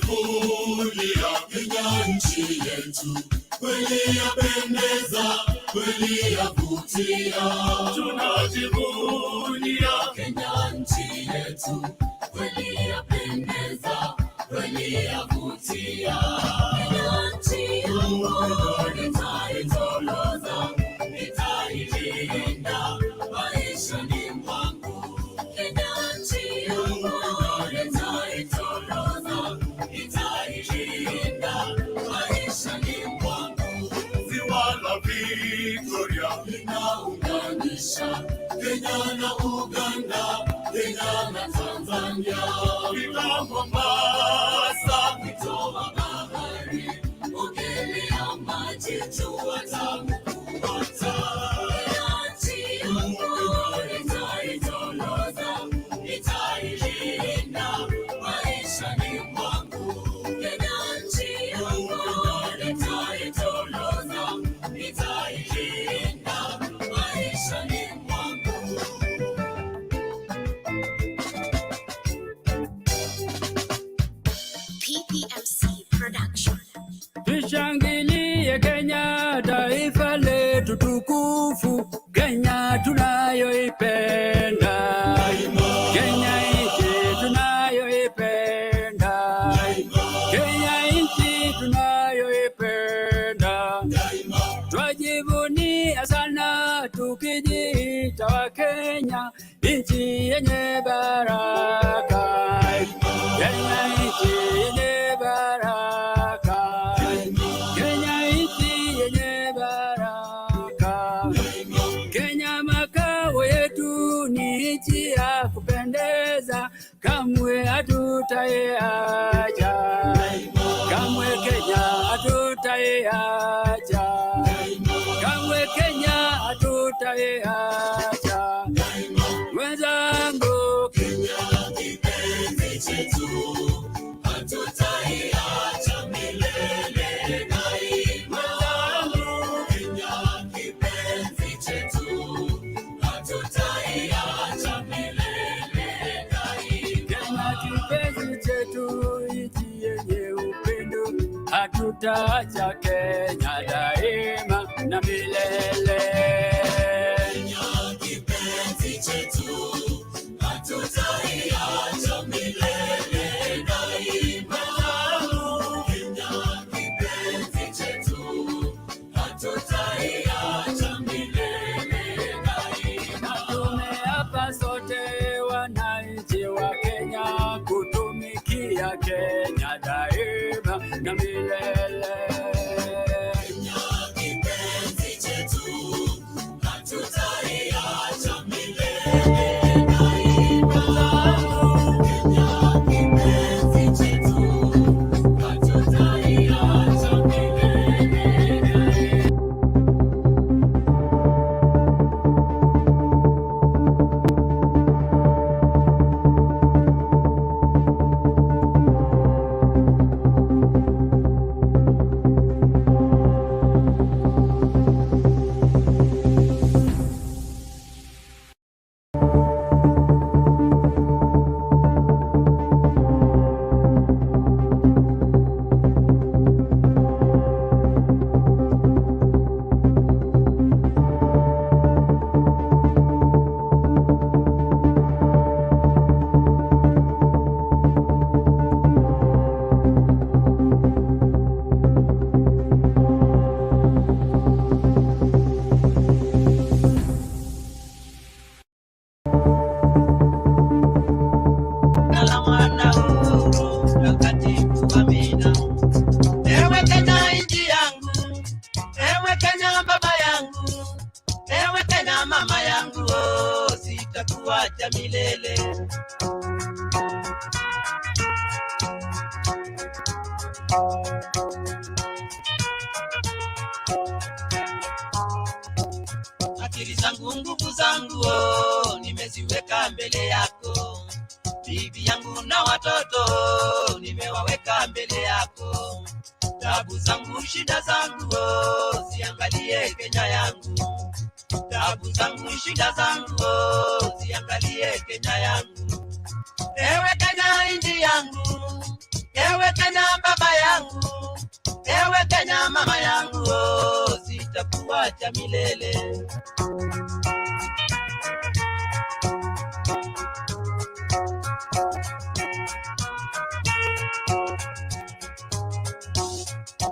Tunajivunia Kenya nchi yetu, kweli yapendeza, kweli yavutia. Tunajivunia Kenya nchi yetu, kweli yapendeza, kweli yavutia. Kenya nchi yangu nitaitoloza, nitailinda maishani mwangu. Kenya nchi yangu nitaitoloza, nitailinda maishani mwangu. Ziwa la Victoria linaunganisha Kenya na Uganda, Kenya na Tanzania. Bila Mombasa, kutoa bahari, ogelea maji, jua tamu kupata. Kenya nchi yangu nitaitoloza, nitailinda maishani mwangu. Kenya nchi yangu nitaitoloza, nitailinda maishani mwangu. PPMC Production. Tushangilie Kenya, taifa letu tukufu, Kenya tunayoipenda, Kenya nchi tunayoipenda, Kenya nchi tunayoipenda. Twajivunia sana tukijiita wa Kenya, nchi yenye baraka, Kenya nchi yenye baraka, Kenya nchi yenye baraka. Kenya makao yetu ni nchi ya kupendeza, kamwe hatutaiacha, kamwe Kenya hatutaiacha, kamwe Kenya hatutaiacha. Wenzangu, Kenya kipenzi chetu, hatutaiacha milele daima. Kenya kipenzi chetu, hatutaiacha milele daima. Kenya kipenzi chetu, nchi yenye upendo, hatutaacha Kenya daima na milele. Kenya kipenzi chetu, hatutaiacha milele daima. Kenya kipenzi chetu, hatutaiacha milele daima. Tumeapa sote wananchi wa Kenya kutumikia Kenya daima na milele. Kenya kipenzi chetu, hatutaiacha milele daima. Kenya kipenzi chetu, hatutaiacha milele daima. tabu zangu shida zangu oh, ziangalie Kenya yangu. Tabu zangu shida zangu oh, ziangalie Kenya yangu. Ewe Kenya inji yangu, ewe Kenya baba yangu, ewe Kenya mama yangu oh, sitakuacha milele.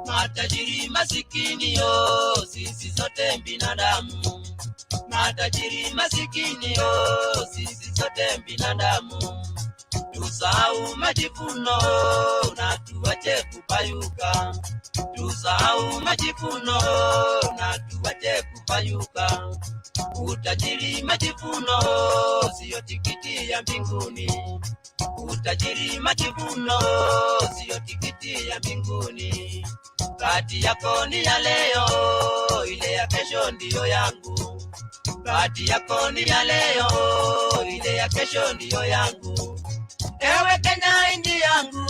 Matajiri masikini yo, sisi sote binadamu. Matajiri masikini yo, sisi sote binadamu. Tusahau majivuno na tuache kupayuka. Tusahau majivuno na tuache kupayuka. Utajiri majivuno siyo tikiti ya mbinguni. Utajiri majivuno siyo tikiti ya mbinguni. Kati yako ni ya leo, ile ya kesho ndiyo yangu. Kati yako ni ya leo, ile ya kesho ndiyo yangu. Ewe Kenya inji yangu,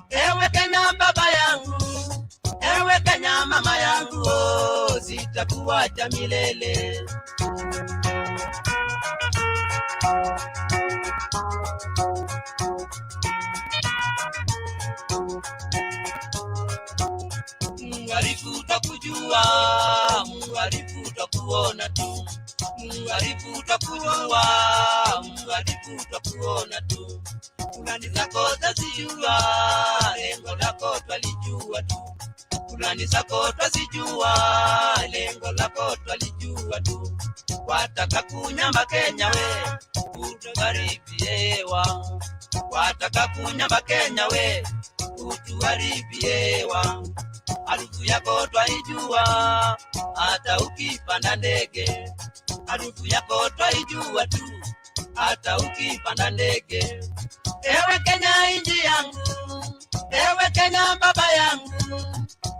ewe Kenya baba yangu, ewe Kenya mama yangu oh, sitakuacha milele. Mwarifu takujua, mwarifu takuona tu. Mwarifu takujua, mwarifu takuona tu. Kulani zako tazijua, lengo lako twalijua tu. Kulani zako twazijua, lengo lako twalijua tu. Wataka kunyamba Kenya we, utuharibiewa. Wataka kunyamba Kenya we, utuharibiewa. Harufu yako twaijua, hata ukipanda ndege. Harufu yako twaijua tu, hata ukipanda ndege. Ewe Kenya inji yangu, ewe Kenya baba yangu,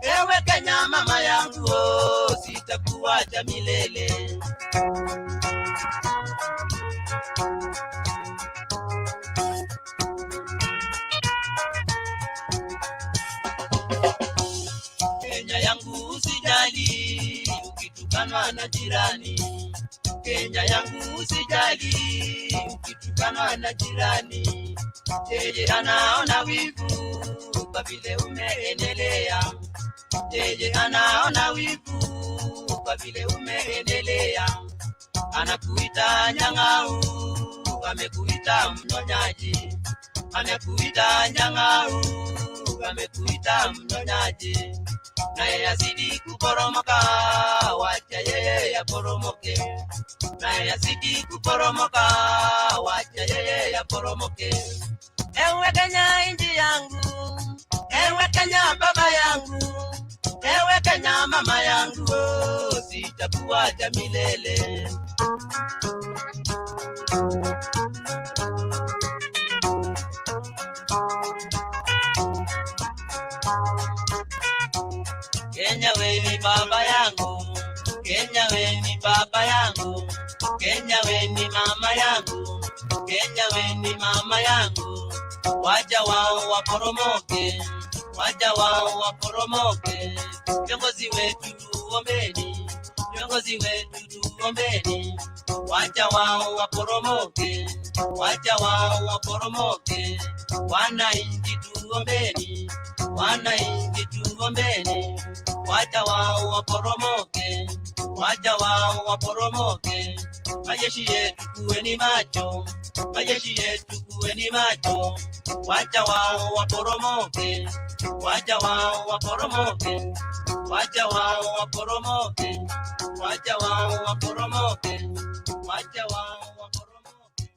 ewe Kenya mama yangu oh, sitakuacha milele. Kenya yangu usijali, ukitukanwa na jirani. Kenya yangu usijali, ukitukanwa na jirani. Yeye anaona wivu, kwa vile umeendelea. Yeye anaona wivu, kwa vile umeendelea. Anakuita nyang'au, amekuita mnyonyaji. Amekuita nyang'au, amekuita mnyonyaji. Naye yazidi kuporomoka, wacha yeye yaporomoke. Naye yazidi kuporomoka, wacha yeye yaporomoke. Ewe Kenya inji yangu, ewe Kenya baba yangu, ewe Kenya mama yangu oh, sitakuacha milele. Kenya we ni baba yangu, Kenya we ni baba yangu, Kenya we ni mama yangu, Kenya we ni mama yangu. Waja wao waporomoke, waja wao waporomoke. Viongozi wetu tuombeni, viongozi wetu tuombeni. Waja wao waporomoke, waja wao waporomoke. Wananchi tuombeni, wananchi tuombeni. Waja wao waporomoke, waja wao waporomoke. Majeshi yetu kuweni macho, majeshi yetu kuweni macho. Waja wao waporomoke, waja wao waporomoke. Waja wao waporomoke, waja wao waporomoke. Waja wao waporomoke.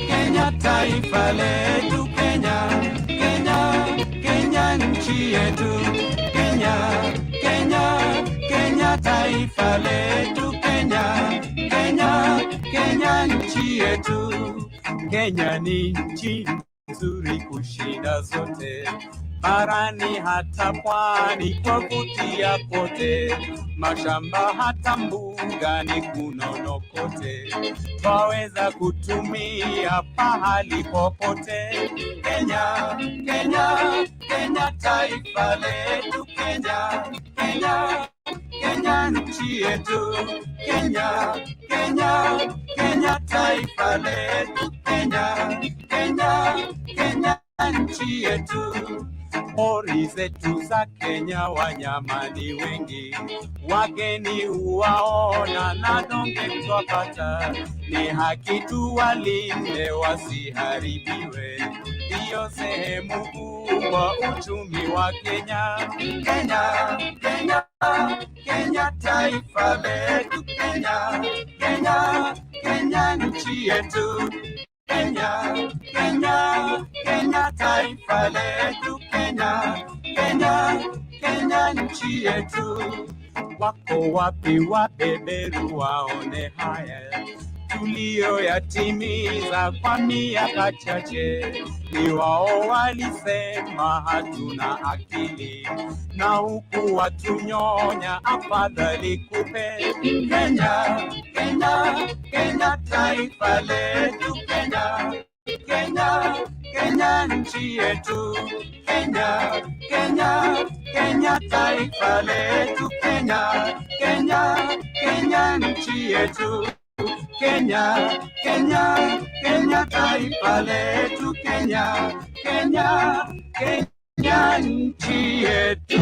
Kenya taifa letu, Kenya, Kenya, Kenya nchi yetu, Kenya, Kenya, Kenya taifa letu, Kenya, Kenya, Kenya nchi yetu. Kenya ni nchi nzuri kushinda zote, barani hata pwani kwa kutia kote, mashamba hata mbugani kunono kote, waweza kutumia pahali popote. Kenya, Kenya, Kenya taifa letu. Kenya, Kenya, Kenya nchi yetu. Kenya, Kenya, Kenya taifa letu. Kenya, Kenya, Kenya nchi yetu. Pori zetu za Kenya wanyama ni wengi, wageni huwaona na donge twapata, ni haki tuwalinde wasiharibiwe, ndiyo sehemu kubwa uchumi wa Kenya. Kenya, Kenya, Kenya taifa letu. Kenya, Kenya, Kenya nchi yetu. Kenya, Kenya, Kenya taifa letu. Kenya, Kenya, Kenya nchi yetu. Wako wapi wabeberu waone haya tuliyoyatimiza kwa miaka chache? Ni wao walisema hatuna akili, na huku watunyonya, afadhali kupe. Kenya, Kenya, Kenya taifa letu. Kenya, Kenya, Kenya nchi yetu. Kenya, Kenya, Kenya taifa letu. Kenya, Kenya, Kenya nchi yetu. Kenya, Kenya, Kenya taifa letu. Kenya, Kenya, Kenya nchi yetu.